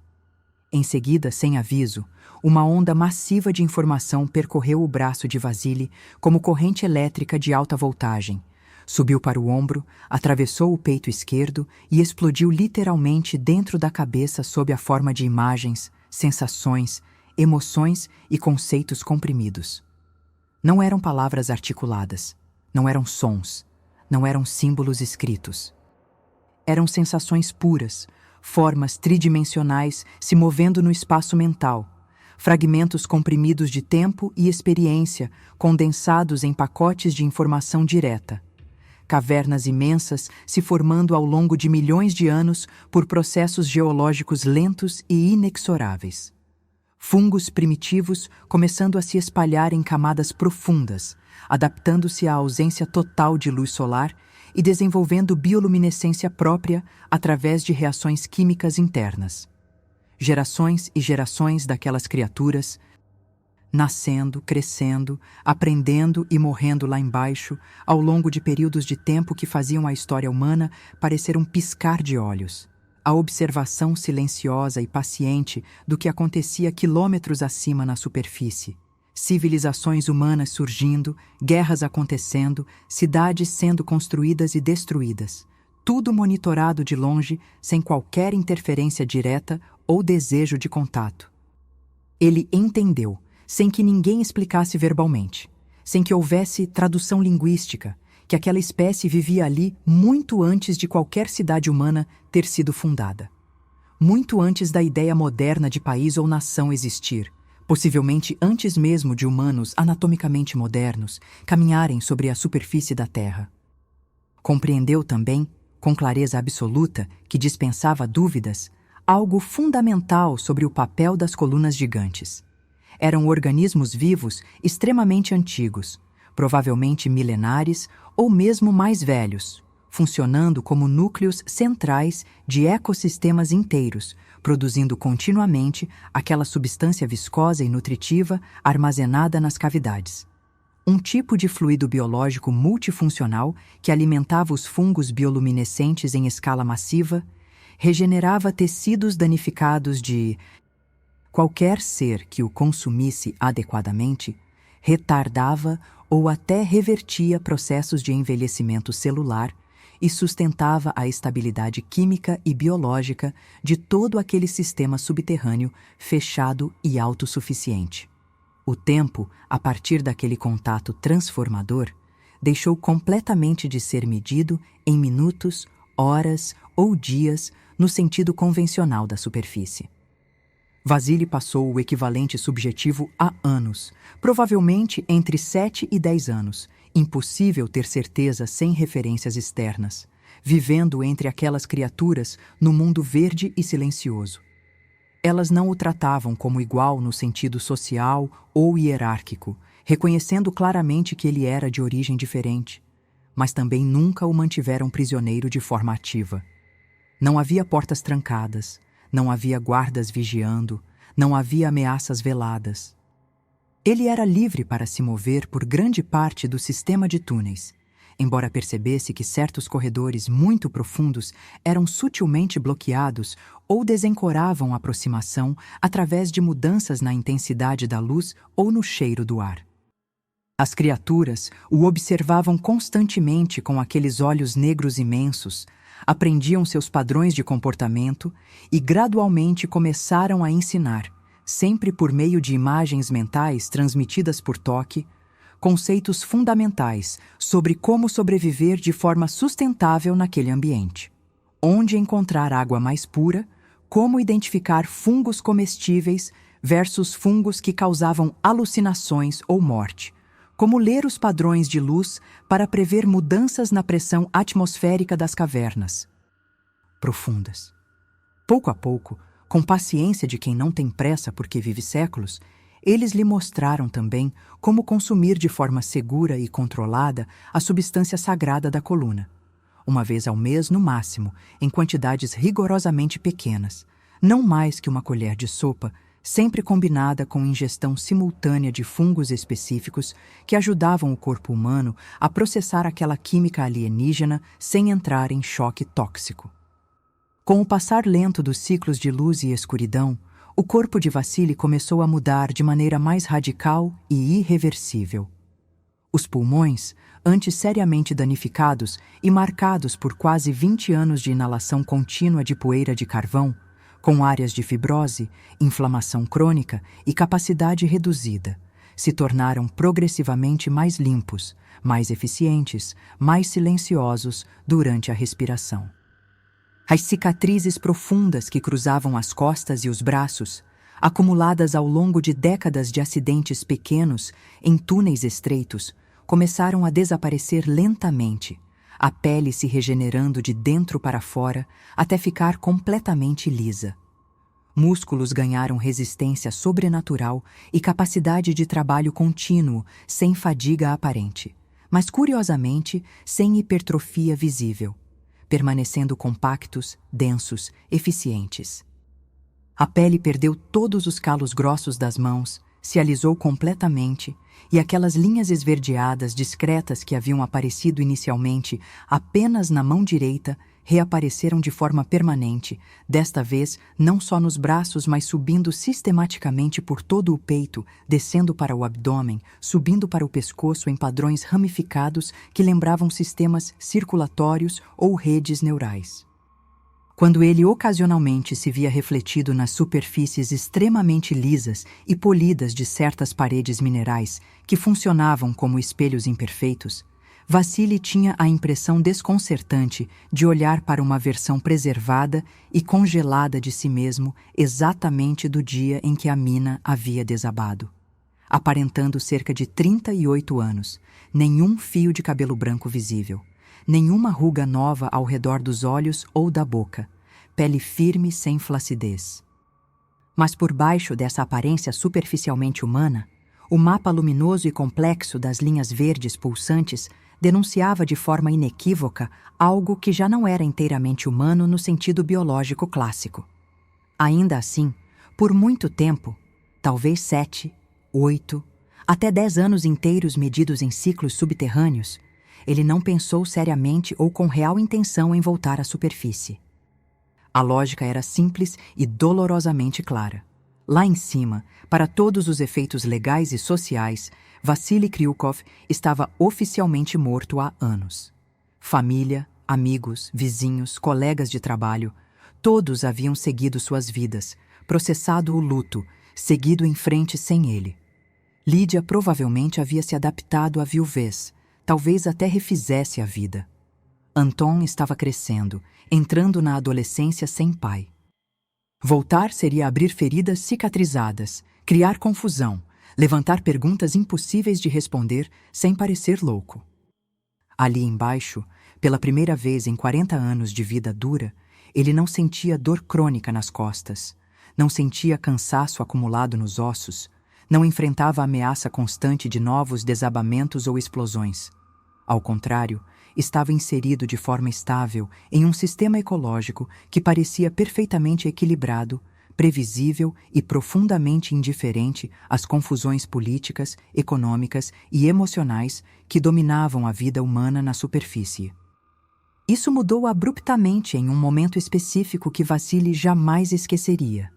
Em seguida, sem aviso, uma onda massiva de informação percorreu o braço de Vassili como corrente elétrica de alta voltagem, subiu para o ombro, atravessou o peito esquerdo e explodiu literalmente dentro da cabeça sob a forma de imagens, sensações, emoções e conceitos comprimidos. Não eram palavras articuladas, não eram sons, não eram símbolos escritos. Eram sensações puras, formas tridimensionais se movendo no espaço mental, fragmentos comprimidos de tempo e experiência condensados em pacotes de informação direta. Cavernas imensas se formando ao longo de milhões de anos por processos geológicos lentos e inexoráveis. Fungos primitivos começando a se espalhar em camadas profundas, adaptando-se à ausência total de luz solar e desenvolvendo bioluminescência própria através de reações químicas internas. Gerações e gerações daquelas criaturas, nascendo, crescendo, aprendendo e morrendo lá embaixo, ao longo de períodos de tempo que faziam a história humana parecer um piscar de olhos. A observação silenciosa e paciente do que acontecia quilômetros acima na superfície. Civilizações humanas surgindo, guerras acontecendo, cidades sendo construídas e destruídas. Tudo monitorado de longe, sem qualquer interferência direta ou desejo de contato. Ele entendeu, sem que ninguém explicasse verbalmente, sem que houvesse tradução linguística, que aquela espécie vivia ali muito antes de qualquer cidade humana ter sido fundada. Muito antes da ideia moderna de país ou nação existir, possivelmente antes mesmo de humanos anatomicamente modernos caminharem sobre a superfície da Terra. Compreendeu também, com clareza absoluta, que dispensava dúvidas, algo fundamental sobre o papel das colunas gigantes. Eram organismos vivos extremamente antigos, provavelmente milenares ou mesmo mais velhos, funcionando como núcleos centrais de ecossistemas inteiros, produzindo continuamente aquela substância viscosa e nutritiva armazenada nas cavidades. Um tipo de fluido biológico multifuncional que alimentava os fungos bioluminescentes em escala massiva, regenerava tecidos danificados de qualquer ser que o consumisse adequadamente, retardava ou até revertia processos de envelhecimento celular e sustentava a estabilidade química e biológica de todo aquele sistema subterrâneo fechado e autossuficiente. O tempo, a partir daquele contato transformador, deixou completamente de ser medido em minutos, horas ou dias no sentido convencional da superfície. Vasily passou o equivalente subjetivo a anos, provavelmente entre 7 e 10 anos, impossível ter certeza sem referências externas, vivendo entre aquelas criaturas no mundo verde e silencioso. Elas não o tratavam como igual no sentido social ou hierárquico, reconhecendo claramente que ele era de origem diferente, mas também nunca o mantiveram prisioneiro de forma ativa. Não havia portas trancadas, não havia guardas vigiando, não havia ameaças veladas. Ele era livre para se mover por grande parte do sistema de túneis, embora percebesse que certos corredores muito profundos eram sutilmente bloqueados ou desencoravam a aproximação através de mudanças na intensidade da luz ou no cheiro do ar. As criaturas o observavam constantemente com aqueles olhos negros imensos, aprendiam seus padrões de comportamento e gradualmente começaram a ensinar, sempre por meio de imagens mentais transmitidas por toque, conceitos fundamentais sobre como sobreviver de forma sustentável naquele ambiente. Onde encontrar água mais pura, como identificar fungos comestíveis versus fungos que causavam alucinações ou morte, como ler os padrões de luz para prever mudanças na pressão atmosférica das cavernas profundas. Pouco a pouco, com paciência de quem não tem pressa porque vive séculos, eles lhe mostraram também como consumir de forma segura e controlada a substância sagrada da coluna, uma vez ao mês no máximo, em quantidades rigorosamente pequenas, não mais que uma colher de sopa, sempre combinada com ingestão simultânea de fungos específicos que ajudavam o corpo humano a processar aquela química alienígena sem entrar em choque tóxico. Com o passar lento dos ciclos de luz e escuridão, o corpo de Vasily começou a mudar de maneira mais radical e irreversível. Os pulmões, antes seriamente danificados e marcados por quase 20 anos de inalação contínua de poeira de carvão, com áreas de fibrose, inflamação crônica e capacidade reduzida, se tornaram progressivamente mais limpos, mais eficientes, mais silenciosos durante a respiração. As cicatrizes profundas que cruzavam as costas e os braços, acumuladas ao longo de décadas de acidentes pequenos em túneis estreitos, começaram a desaparecer lentamente, a pele se regenerando de dentro para fora até ficar completamente lisa. Músculos ganharam resistência sobrenatural e capacidade de trabalho contínuo, sem fadiga aparente, mas curiosamente sem hipertrofia visível, permanecendo compactos, densos, eficientes. A pele perdeu todos os calos grossos das mãos, se alisou completamente, e aquelas linhas esverdeadas discretas que haviam aparecido inicialmente apenas na mão direita reapareceram de forma permanente, desta vez não só nos braços, mas subindo sistematicamente por todo o peito, descendo para o abdômen, subindo para o pescoço em padrões ramificados que lembravam sistemas circulatórios ou redes neurais. Quando ele ocasionalmente se via refletido nas superfícies extremamente lisas e polidas de certas paredes minerais que funcionavam como espelhos imperfeitos, Vassili tinha a impressão desconcertante de olhar para uma versão preservada e congelada de si mesmo exatamente do dia em que a mina havia desabado. Aparentando cerca de 38 anos, nenhum fio de cabelo branco visível, nenhuma ruga nova ao redor dos olhos ou da boca, pele firme sem flacidez. Mas por baixo dessa aparência superficialmente humana, o mapa luminoso e complexo das linhas verdes pulsantes denunciava de forma inequívoca algo que já não era inteiramente humano no sentido biológico clássico. Ainda assim, por muito tempo, talvez 7, 8, até 10 anos inteiros medidos em ciclos subterrâneos, ele não pensou seriamente ou com real intenção em voltar à superfície. A lógica era simples e dolorosamente clara. Lá em cima, para todos os efeitos legais e sociais, Vassili Kryukov estava oficialmente morto há anos. Família, amigos, vizinhos, colegas de trabalho, todos haviam seguido suas vidas, processado o luto, seguido em frente sem ele. Lídia provavelmente havia se adaptado à viuvez, talvez até refizesse a vida. Anton estava crescendo, entrando na adolescência sem pai. Voltar seria abrir feridas cicatrizadas, criar confusão, levantar perguntas impossíveis de responder sem parecer louco. Ali embaixo, pela primeira vez em 40 anos de vida dura, ele não sentia dor crônica nas costas, não sentia cansaço acumulado nos ossos, não enfrentava a ameaça constante de novos desabamentos ou explosões. Ao contrário, estava inserido de forma estável em um sistema ecológico que parecia perfeitamente equilibrado, previsível e profundamente indiferente às confusões políticas, econômicas e emocionais que dominavam a vida humana na superfície. Isso mudou abruptamente em um momento específico que Vassili jamais esqueceria.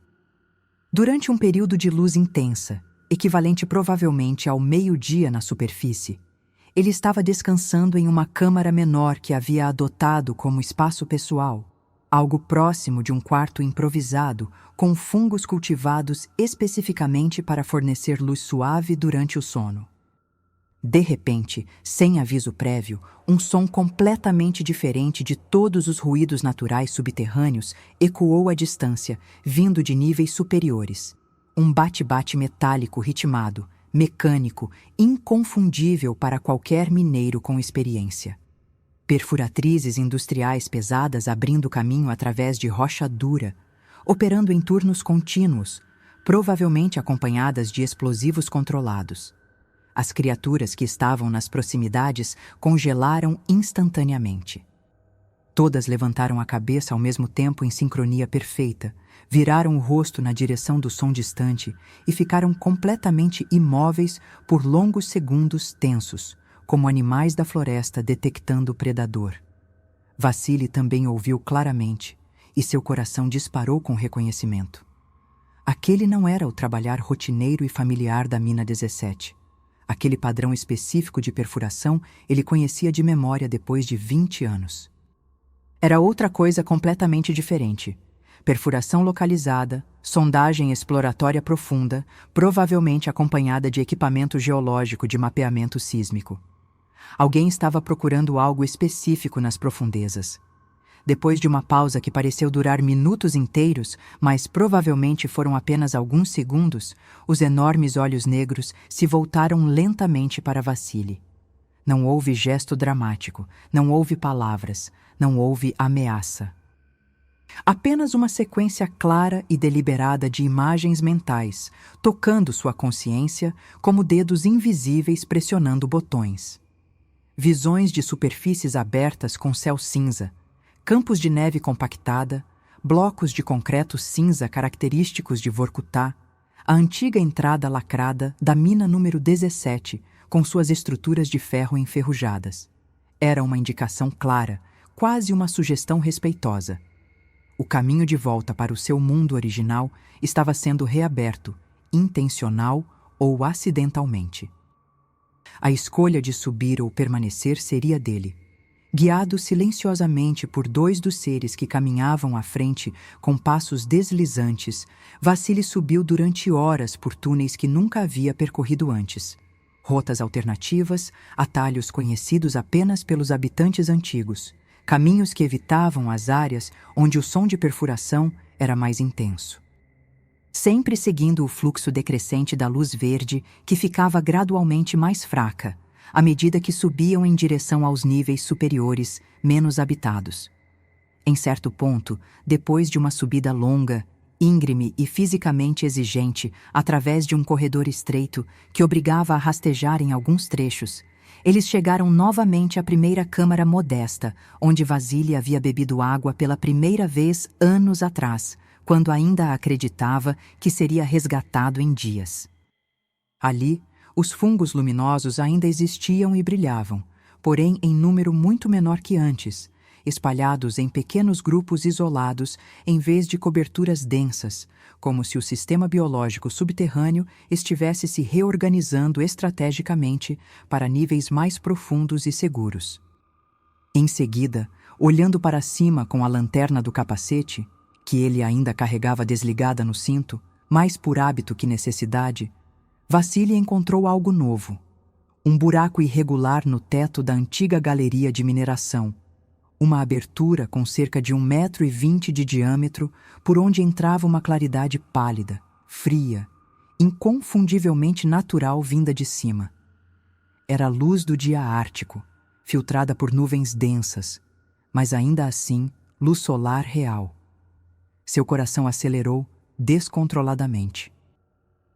Durante um período de luz intensa, equivalente provavelmente ao meio-dia na superfície, ele estava descansando em uma câmara menor que havia adotado como espaço pessoal, algo próximo de um quarto improvisado com fungos cultivados especificamente para fornecer luz suave durante o sono. De repente, sem aviso prévio, um som completamente diferente de todos os ruídos naturais subterrâneos ecoou à distância, vindo de níveis superiores. Um bate-bate metálico ritmado, mecânico, inconfundível para qualquer mineiro com experiência. Perfuratrizes industriais pesadas abrindo caminho através de rocha dura, operando em turnos contínuos, provavelmente acompanhadas de explosivos controlados. As criaturas que estavam nas proximidades congelaram instantaneamente. Todas levantaram a cabeça ao mesmo tempo em sincronia perfeita, viraram o rosto na direção do som distante e ficaram completamente imóveis por longos segundos tensos, como animais da floresta detectando o predador. Vassili também ouviu claramente, e seu coração disparou com reconhecimento. Aquele não era o trabalhar rotineiro e familiar da mina 17. Aquele padrão específico de perfuração ele conhecia de memória depois de 20 anos. Era outra coisa completamente diferente. Perfuração localizada, sondagem exploratória profunda, provavelmente acompanhada de equipamento geológico de mapeamento sísmico. Alguém estava procurando algo específico nas profundezas. Depois de uma pausa que pareceu durar minutos inteiros, mas provavelmente foram apenas alguns segundos, os enormes olhos negros se voltaram lentamente para Vassili. Não houve gesto dramático, não houve palavras, não houve ameaça. Apenas uma sequência clara e deliberada de imagens mentais, tocando sua consciência como dedos invisíveis pressionando botões. visões de superfícies abertas com céu cinza, campos de neve compactada, blocos de concreto cinza característicos de Vorkutá, a antiga entrada lacrada da mina número 17, com suas estruturas de ferro enferrujadas. Era uma indicação clara, quase uma sugestão respeitosa. O caminho de volta para o seu mundo original estava sendo reaberto, intencional ou acidentalmente. A escolha de subir ou permanecer seria dele. Guiado silenciosamente por dois dos seres que caminhavam à frente com passos deslizantes, Vassili subiu durante horas por túneis que nunca havia percorrido antes. Rotas alternativas, atalhos conhecidos apenas pelos habitantes antigos, caminhos que evitavam as áreas onde o som de perfuração era mais intenso. Sempre seguindo o fluxo decrescente da luz verde, que ficava gradualmente mais fraca, à medida que subiam em direção aos níveis superiores, menos habitados. Em certo ponto, depois de uma subida longa, íngreme e fisicamente exigente, através de um corredor estreito que obrigava a rastejar em alguns trechos, eles chegaram novamente à primeira câmara modesta, onde Vassili havia bebido água pela primeira vez anos atrás, quando ainda acreditava que seria resgatado em dias. Ali, os fungos luminosos ainda existiam e brilhavam, porém em número muito menor que antes, espalhados em pequenos grupos isolados em vez de coberturas densas, como se o sistema biológico subterrâneo estivesse se reorganizando estrategicamente para níveis mais profundos e seguros. Em seguida, olhando para cima com a lanterna do capacete, que ele ainda carregava desligada no cinto, mais por hábito que necessidade, Vassili encontrou algo novo. Um buraco irregular no teto da antiga galeria de mineração. Uma abertura com cerca de 1,20 m de diâmetro, por onde entrava uma claridade pálida, fria, inconfundivelmente natural vinda de cima. Era a luz do dia ártico, filtrada por nuvens densas, mas ainda assim luz solar real. Seu coração acelerou descontroladamente.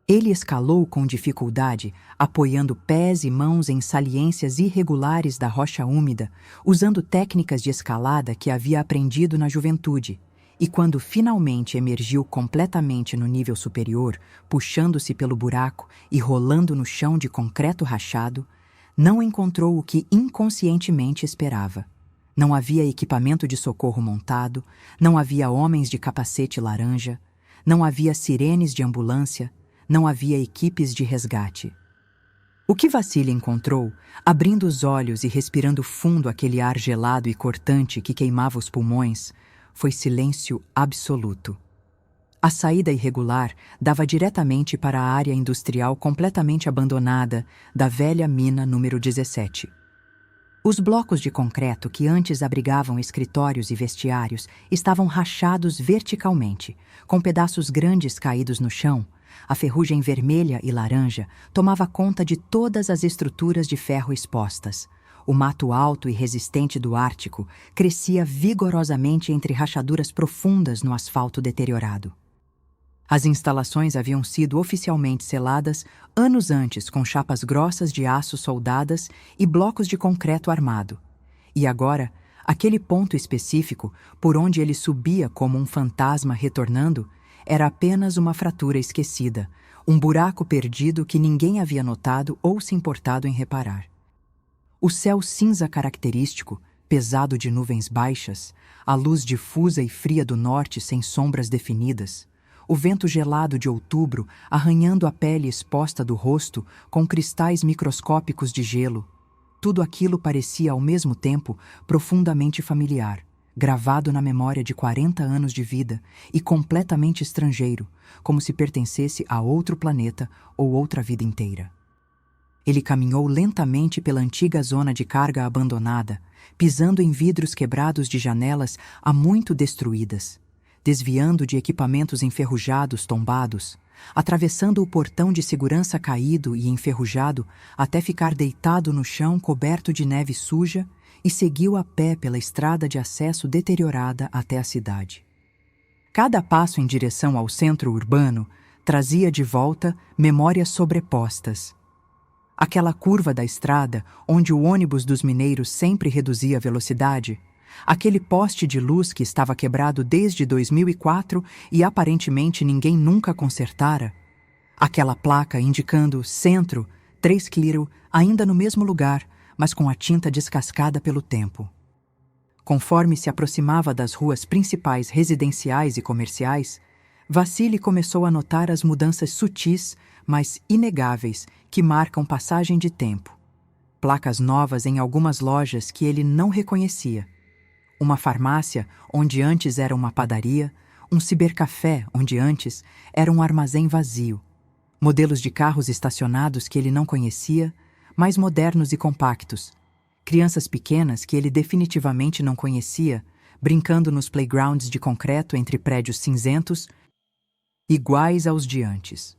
Ele escalou com dificuldade, apoiando pés e mãos em saliências irregulares da rocha úmida, usando técnicas de escalada que havia aprendido na juventude, e quando finalmente emergiu completamente no nível superior, puxando-se pelo buraco e rolando no chão de concreto rachado, não encontrou o que inconscientemente esperava. Não havia equipamento de socorro montado, não havia homens de capacete laranja, não havia sirenes de ambulância, não havia equipes de resgate. O que Vassili encontrou, abrindo os olhos e respirando fundo aquele ar gelado e cortante que queimava os pulmões, foi silêncio absoluto. A saída irregular dava diretamente para a área industrial completamente abandonada da velha mina número 17. Os blocos de concreto que antes abrigavam escritórios e vestiários estavam rachados verticalmente, com pedaços grandes caídos no chão. A ferrugem vermelha e laranja tomava conta de todas as estruturas de ferro expostas. O mato alto e resistente do Ártico crescia vigorosamente entre rachaduras profundas no asfalto deteriorado. As instalações haviam sido oficialmente seladas anos antes com chapas grossas de aço soldadas e blocos de concreto armado. E agora, aquele ponto específico, por onde ele subia como um fantasma retornando, era apenas uma fratura esquecida, um buraco perdido que ninguém havia notado ou se importado em reparar. O céu cinza característico, pesado de nuvens baixas, a luz difusa e fria do norte sem sombras definidas, o vento gelado de outubro arranhando a pele exposta do rosto com cristais microscópicos de gelo, tudo aquilo parecia ao mesmo tempo profundamente familiar, gravado na memória de 40 anos de vida e completamente estrangeiro, como se pertencesse a outro planeta ou outra vida inteira. Ele caminhou lentamente pela antiga zona de carga abandonada, pisando em vidros quebrados de janelas há muito destruídas, desviando de equipamentos enferrujados tombados, atravessando o portão de segurança caído e enferrujado até ficar deitado no chão coberto de neve suja e seguiu a pé pela estrada de acesso deteriorada até a cidade. Cada passo em direção ao centro urbano trazia de volta memórias sobrepostas. Aquela curva da estrada, onde o ônibus dos mineiros sempre reduzia a velocidade, aquele poste de luz que estava quebrado desde 2004 e aparentemente ninguém nunca consertara, aquela placa indicando centro, 3 km, ainda no mesmo lugar, mas com a tinta descascada pelo tempo. Conforme se aproximava das ruas principais residenciais e comerciais, Vassili começou a notar as mudanças sutis, mas inegáveis, que marcam passagem de tempo. Placas novas em algumas lojas que ele não reconhecia. Uma farmácia, onde antes era uma padaria, um cibercafé, onde antes era um armazém vazio. Modelos de carros estacionados que ele não conhecia, mais modernos e compactos. Crianças pequenas que ele definitivamente não conhecia, brincando nos playgrounds de concreto entre prédios cinzentos, iguais aos de antes.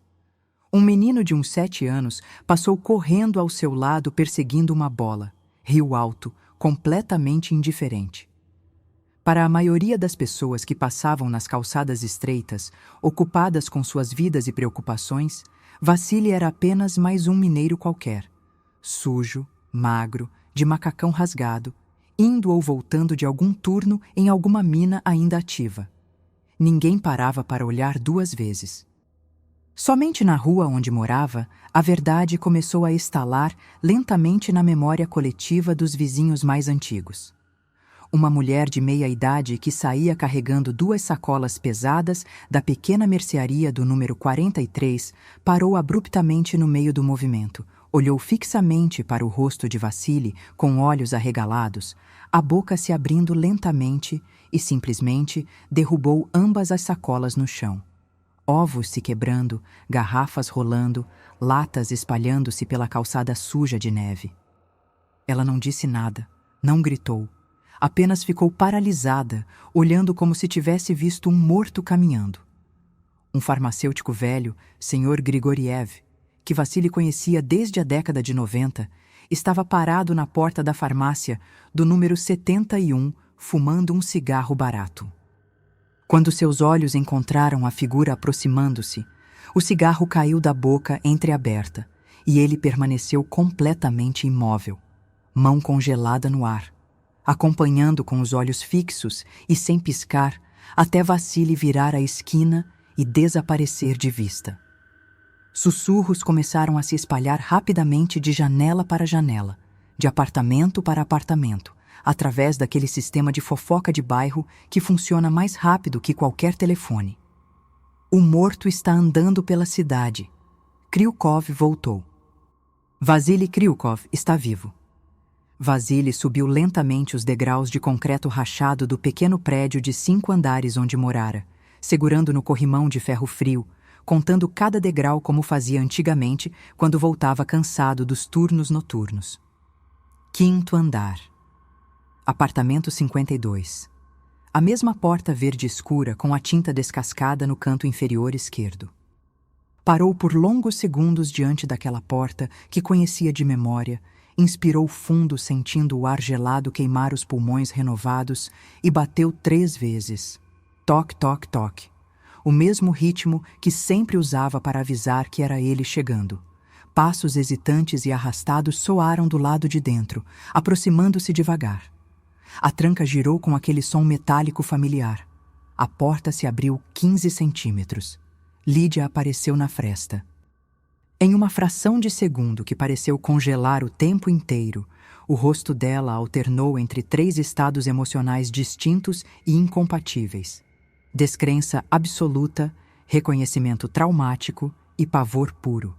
Um menino de uns 7 anos passou correndo ao seu lado perseguindo uma bola, riu alto, completamente indiferente. Para a maioria das pessoas que passavam nas calçadas estreitas, ocupadas com suas vidas e preocupações, Vassili era apenas mais um mineiro qualquer. Sujo, magro, de macacão rasgado, indo ou voltando de algum turno em alguma mina ainda ativa. Ninguém parava para olhar 2 vezes. Somente na rua onde morava, a verdade começou a estalar lentamente na memória coletiva dos vizinhos mais antigos. Uma mulher de meia-idade que saía carregando 2 sacolas pesadas da pequena mercearia do número 43 parou abruptamente no meio do movimento, olhou fixamente para o rosto de Vassili com olhos arregalados, a boca se abrindo lentamente e simplesmente derrubou ambas as sacolas no chão. Ovos se quebrando, garrafas rolando, latas espalhando-se pela calçada suja de neve. Ela não disse nada, não gritou. Apenas ficou paralisada, olhando como se tivesse visto um morto caminhando. Um farmacêutico velho, Sr. Grigoriev, que Vassili conhecia desde a década de 90, estava parado na porta da farmácia do número 71, fumando um cigarro barato. Quando seus olhos encontraram a figura aproximando-se, o cigarro caiu da boca entreaberta e ele permaneceu completamente imóvel, mão congelada no ar, acompanhando com os olhos fixos e sem piscar até Vassili virar a esquina e desaparecer de vista. Sussurros começaram a se espalhar rapidamente de janela para janela, de apartamento para apartamento, através daquele sistema de fofoca de bairro que funciona mais rápido que qualquer telefone. O morto está andando pela cidade. Kryukov voltou. Vassili Kryukov está vivo. Vassili subiu lentamente os degraus de concreto rachado do pequeno prédio de 5 andares onde morara, segurando no corrimão de ferro frio, contando cada degrau como fazia antigamente quando voltava cansado dos turnos noturnos. 5º andar. Apartamento 52. A mesma porta verde escura com a tinta descascada no canto inferior esquerdo. Parou por longos segundos diante daquela porta que conhecia de memória, inspirou fundo sentindo o ar gelado queimar os pulmões renovados e bateu 3 vezes. Toque, toque, toque. O mesmo ritmo que sempre usava para avisar que era ele chegando. Passos hesitantes e arrastados soaram do lado de dentro, aproximando-se devagar. A tranca girou com aquele som metálico familiar. A porta se abriu 15 centímetros. Lídia apareceu na fresta. Em uma fração de segundo que pareceu congelar o tempo inteiro, o rosto dela alternou entre 3 estados emocionais distintos e incompatíveis: descrença absoluta, reconhecimento traumático e pavor puro.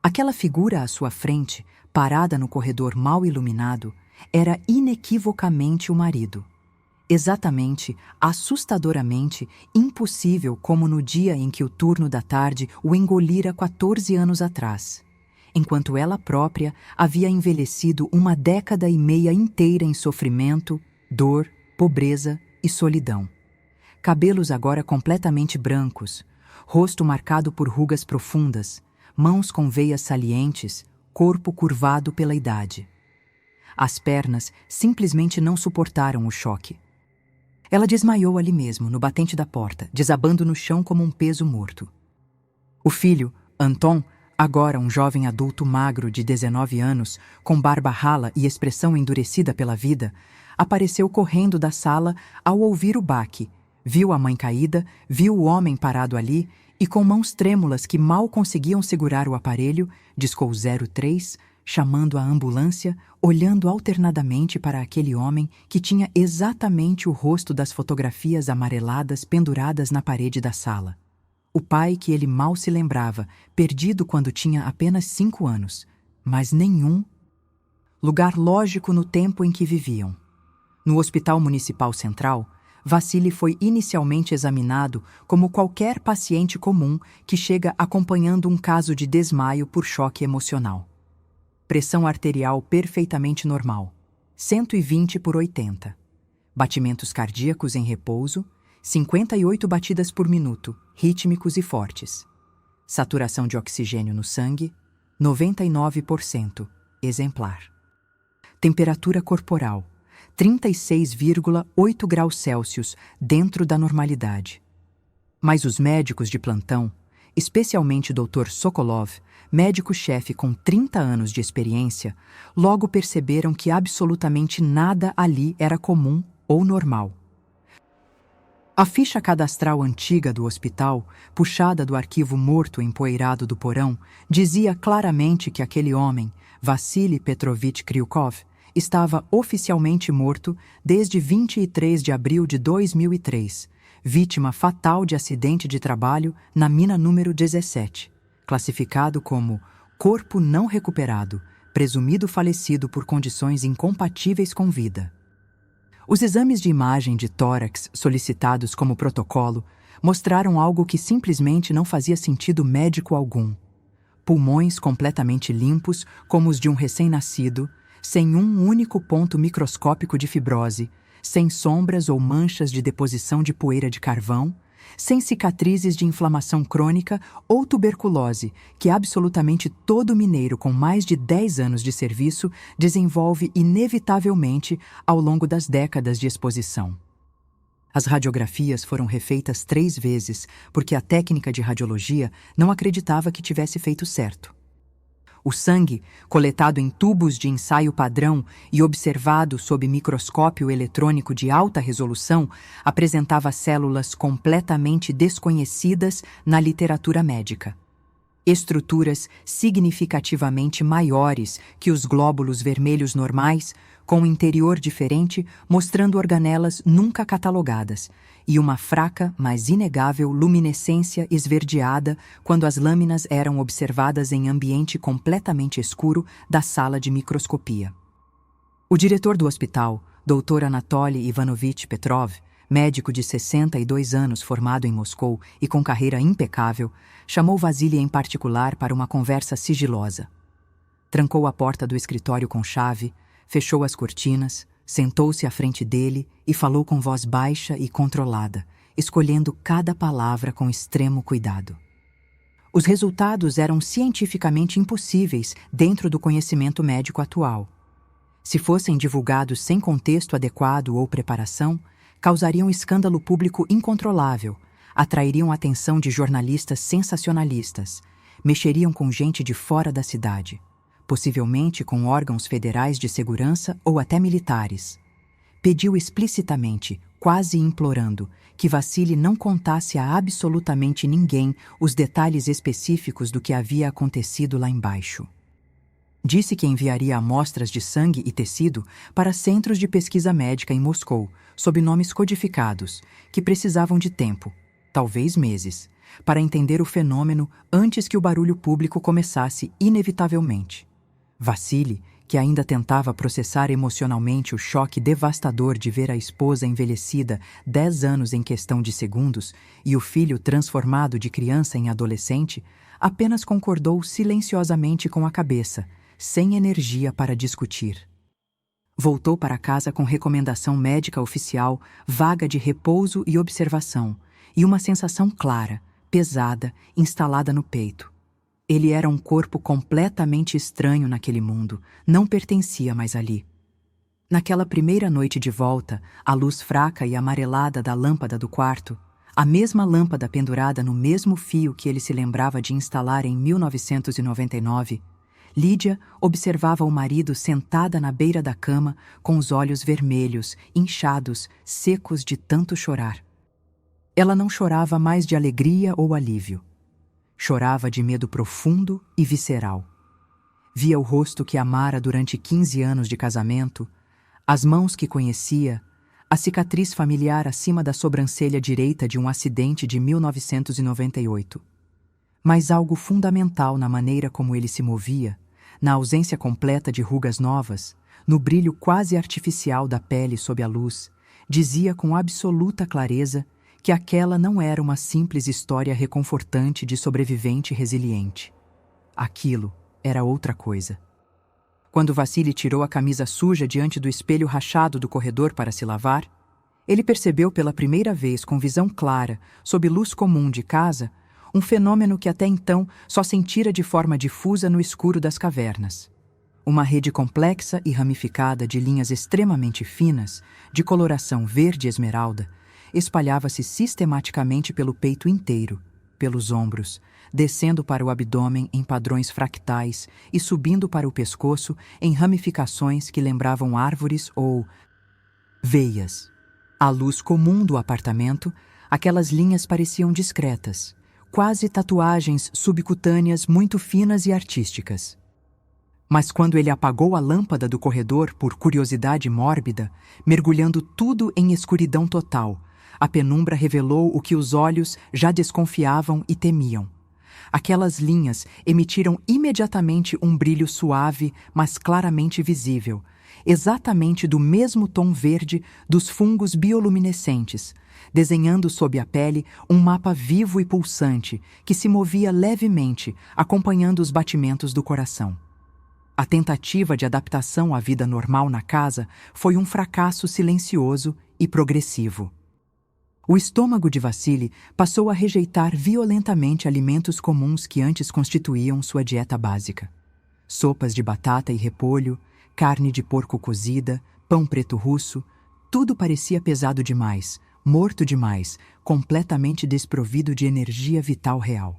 Aquela figura à sua frente, parada no corredor mal iluminado, era inequivocamente o marido. Exatamente, assustadoramente, impossível como no dia em que o turno da tarde o engolira 14 anos atrás, enquanto ela própria havia envelhecido 1 década e meia inteira em sofrimento, dor, pobreza e solidão. Cabelos agora completamente brancos, rosto marcado por rugas profundas, mãos com veias salientes, corpo curvado pela idade. As pernas simplesmente não suportaram o choque. Ela desmaiou ali mesmo, no batente da porta, desabando no chão como um peso morto. O filho, Anton, Agora, um jovem adulto magro de 19 anos, com barba rala e expressão endurecida pela vida, apareceu correndo da sala ao ouvir o baque. Viu a mãe caída, viu o homem parado ali e, com mãos trêmulas que mal conseguiam segurar o aparelho, discou 03, chamando a ambulância, olhando alternadamente para aquele homem que tinha exatamente o rosto das fotografias amareladas penduradas na parede da sala. O pai que ele mal se lembrava, perdido quando tinha apenas 5 anos, mas nenhum lugar lógico no tempo em que viviam. No Hospital Municipal Central, Vassili foi inicialmente examinado como qualquer paciente comum que chega acompanhando um caso de desmaio por choque emocional. Pressão arterial perfeitamente normal, 120/80. Batimentos cardíacos em repouso, 58 batidas por minuto, rítmicos e fortes. Saturação de oxigênio no sangue, 99%, exemplar. Temperatura corporal, 36,8 graus Celsius, dentro da normalidade. Mas os médicos de plantão, especialmente o Dr. Sokolov, médico-chefe com 30 anos de experiência, logo perceberam que absolutamente nada ali era comum ou normal. A ficha cadastral antiga do hospital, puxada do arquivo morto empoeirado do porão, dizia claramente que aquele homem, Vassili Petrovich Kryukov, estava oficialmente morto desde 23 de abril de 2003, vítima fatal de acidente de trabalho na mina número 17, classificado como corpo não recuperado, presumido falecido por condições incompatíveis com vida. Os exames de imagem de tórax solicitados como protocolo mostraram algo que simplesmente não fazia sentido médico algum. Pulmões completamente limpos, como os de um recém-nascido, sem um único ponto microscópico de fibrose, sem sombras ou manchas de deposição de poeira de carvão, sem cicatrizes de inflamação crônica ou tuberculose, que absolutamente todo mineiro com mais de 10 anos de serviço desenvolve inevitavelmente ao longo das décadas de exposição. As radiografias foram refeitas 3 vezes, porque a técnica de radiologia não acreditava que tivesse feito certo. O sangue, coletado em tubos de ensaio padrão e observado sob microscópio eletrônico de alta resolução, apresentava células completamente desconhecidas na literatura médica. Estruturas significativamente maiores que os glóbulos vermelhos normais, com um interior diferente, mostrando organelas nunca catalogadas, e uma fraca, mas inegável luminescência esverdeada quando as lâminas eram observadas em ambiente completamente escuro da sala de microscopia. O diretor do hospital, Dr. Anatoly Ivanovich Petrov, médico de 62 anos formado em Moscou e com carreira impecável, chamou Vassili em particular para uma conversa sigilosa. Trancou a porta do escritório com chave, fechou as cortinas, sentou-se à frente dele e falou com voz baixa e controlada, escolhendo cada palavra com extremo cuidado. Os resultados eram cientificamente impossíveis dentro do conhecimento médico atual. Se fossem divulgados sem contexto adequado ou preparação, causariam escândalo público incontrolável, atrairiam a atenção de jornalistas sensacionalistas, mexeriam com gente de fora da cidade, possivelmente com órgãos federais de segurança ou até militares. Pediu explicitamente, quase implorando, que Vassili não contasse a absolutamente ninguém os detalhes específicos do que havia acontecido lá embaixo. Disse que enviaria amostras de sangue e tecido para centros de pesquisa médica em Moscou, sob nomes codificados, que precisavam de tempo, talvez meses, para entender o fenômeno antes que o barulho público começasse inevitavelmente. Vassili, que ainda tentava processar emocionalmente o choque devastador de ver a esposa envelhecida 10 anos em questão de segundos e o filho transformado de criança em adolescente, apenas concordou silenciosamente com a cabeça, sem energia para discutir. Voltou para casa com recomendação médica oficial, vaga de repouso e observação, e uma sensação clara, pesada, instalada no peito. Ele era um corpo completamente estranho naquele mundo, não pertencia mais ali. Naquela primeira noite de volta, à luz fraca e amarelada da lâmpada do quarto, A mesma lâmpada pendurada no mesmo fio que ele se lembrava de instalar em 1999, Lídia observava o marido sentada na beira da cama com os olhos vermelhos, inchados, secos de tanto chorar. Ela não chorava mais de alegria ou alívio. Chorava de medo profundo e visceral. Via o rosto que amara durante 15 anos de casamento, as mãos que conhecia, a cicatriz familiar acima da sobrancelha direita de um acidente de 1998. Mas algo fundamental na maneira como ele se movia, na ausência completa de rugas novas, no brilho quase artificial da pele sob a luz, dizia com absoluta clareza que aquela não era uma simples história reconfortante de sobrevivente resiliente. Aquilo era outra coisa. Quando Vassili tirou a camisa suja diante do espelho rachado do corredor para se lavar, ele percebeu pela primeira vez com visão clara, sob luz comum de casa, um fenômeno que até então só sentira de forma difusa no escuro das cavernas. Uma rede complexa e ramificada de linhas extremamente finas, de coloração verde esmeralda, espalhava-se sistematicamente pelo peito inteiro, pelos ombros, descendo para o abdômen em padrões fractais e subindo para o pescoço em ramificações que lembravam árvores ou veias. À luz comum do apartamento, aquelas linhas pareciam discretas, quase tatuagens subcutâneas muito finas e artísticas. Mas quando ele apagou a lâmpada do corredor por curiosidade mórbida, mergulhando tudo em escuridão total, a penumbra revelou o que os olhos já desconfiavam e temiam. Aquelas linhas emitiram imediatamente um brilho suave, mas claramente visível, exatamente do mesmo tom verde dos fungos bioluminescentes, desenhando sob a pele um mapa vivo e pulsante que se movia levemente, acompanhando os batimentos do coração. A tentativa de adaptação à vida normal na casa foi um fracasso silencioso e progressivo. O estômago de Vassili passou a rejeitar violentamente alimentos comuns que antes constituíam sua dieta básica. Sopas de batata e repolho, carne de porco cozida, pão preto russo, tudo parecia pesado demais, morto demais, completamente desprovido de energia vital real.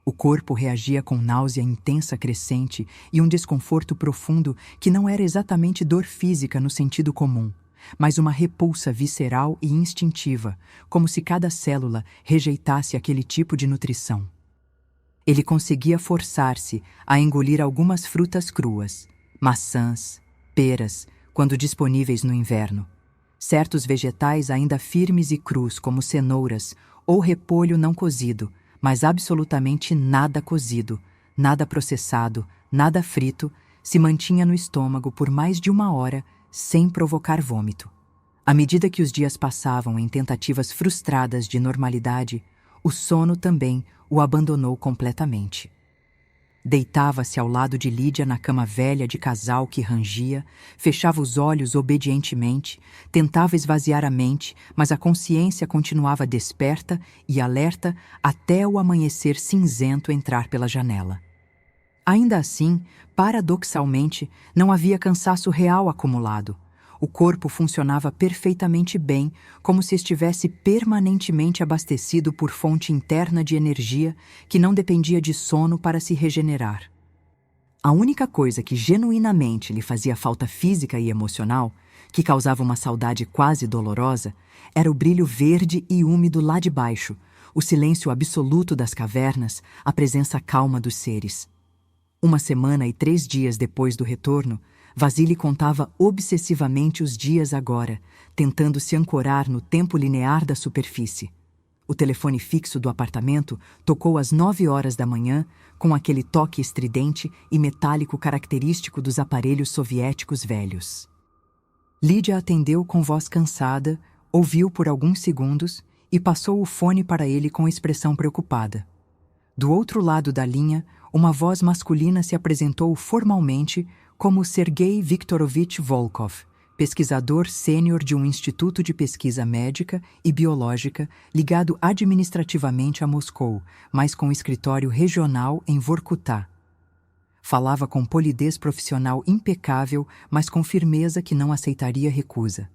O corpo reagia com náusea intensa crescente e um desconforto profundo que não era exatamente dor física no sentido comum, mas uma repulsa visceral e instintiva, como se cada célula rejeitasse aquele tipo de nutrição. Ele conseguia forçar-se a engolir algumas frutas cruas, maçãs, peras, quando disponíveis no inverno. Certos vegetais ainda firmes e crus, como cenouras ou repolho não cozido, mas absolutamente nada cozido, nada processado, nada frito, se mantinha no estômago por mais de 1 hora, sem provocar vômito. À medida que os dias passavam em tentativas frustradas de normalidade, o sono também o abandonou completamente. Deitava-se ao lado de Lídia na cama velha de casal que rangia, fechava os olhos obedientemente, tentava esvaziar a mente, mas a consciência continuava desperta e alerta até o amanhecer cinzento entrar pela janela. Ainda assim, paradoxalmente, não havia cansaço real acumulado. O corpo funcionava perfeitamente bem, como se estivesse permanentemente abastecido por fonte interna de energia que não dependia de sono para se regenerar. A única coisa que genuinamente lhe fazia falta física e emocional, que causava uma saudade quase dolorosa, era o brilho verde e úmido lá de baixo, o silêncio absoluto das cavernas, a presença calma dos seres. 1 semana e 3 dias depois do retorno, Vassili contava obsessivamente os dias agora, tentando se ancorar no tempo linear da superfície. O telefone fixo do apartamento tocou às 9 horas da manhã, com aquele toque estridente e metálico característico dos aparelhos soviéticos velhos. Lídia atendeu com voz cansada, ouviu por alguns segundos e passou o fone para ele com expressão preocupada. Do outro lado da linha, uma voz masculina se apresentou formalmente como Sergei Viktorovich Volkov, pesquisador sênior de um instituto de pesquisa médica e biológica ligado administrativamente a Moscou, mas com escritório regional em Vorkutá. Falava com polidez profissional impecável, mas com firmeza que não aceitaria recusa.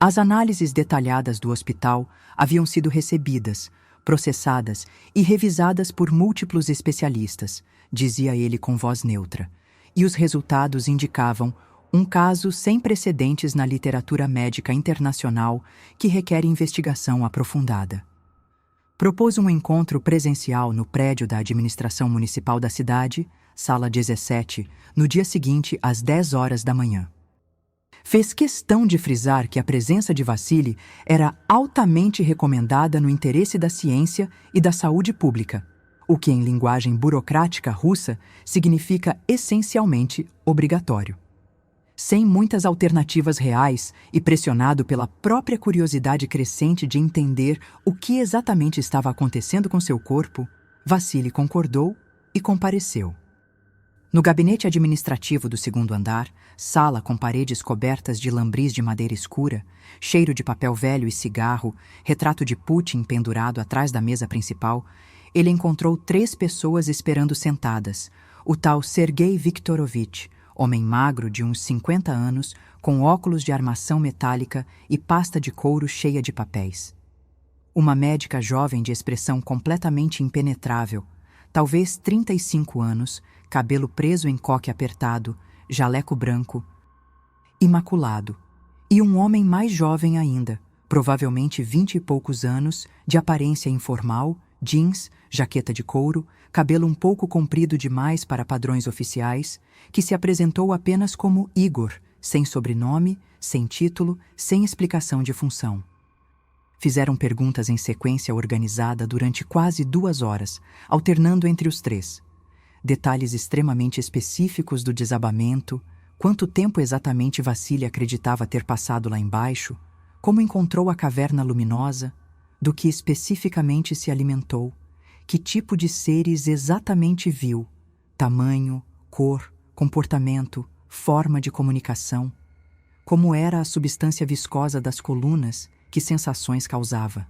As análises detalhadas do hospital haviam sido recebidas, processadas e revisadas por múltiplos especialistas, dizia ele com voz neutra, e os resultados indicavam um caso sem precedentes na literatura médica internacional que requer investigação aprofundada. Propôs um encontro presencial no prédio da administração municipal da cidade, sala 17, no dia seguinte às 10 horas da manhã. Fez questão de frisar que a presença de Vassili era altamente recomendada no interesse da ciência e da saúde pública, o que em linguagem burocrática russa significa essencialmente obrigatório. Sem muitas alternativas reais e pressionado pela própria curiosidade crescente de entender o que exatamente estava acontecendo com seu corpo, Vassili concordou e compareceu. No gabinete administrativo do segundo andar, sala com paredes cobertas de lambris de madeira escura, cheiro de papel velho e cigarro, retrato de Putin pendurado atrás da mesa principal, ele encontrou 3 pessoas esperando sentadas. O tal Sergei Viktorovich, homem magro de uns 50 anos, com óculos de armação metálica e pasta de couro cheia de papéis. Uma médica jovem de expressão completamente impenetrável, talvez 35 anos, cabelo preso em coque apertado, jaleco branco, imaculado. E um homem mais jovem ainda, provavelmente 20 e poucos anos, de aparência informal, jeans, jaqueta de couro, cabelo um pouco comprido demais para padrões oficiais, que se apresentou apenas como Igor, sem sobrenome, sem título, sem explicação de função. Fizeram perguntas em sequência organizada durante quase 2 horas, alternando entre os 3. Detalhes extremamente específicos do desabamento, quanto tempo exatamente Vassili acreditava ter passado lá embaixo, como encontrou a caverna luminosa, do que especificamente se alimentou, que tipo de seres exatamente viu, tamanho, cor, comportamento, forma de comunicação, como era a substância viscosa das colunas, que sensações causava.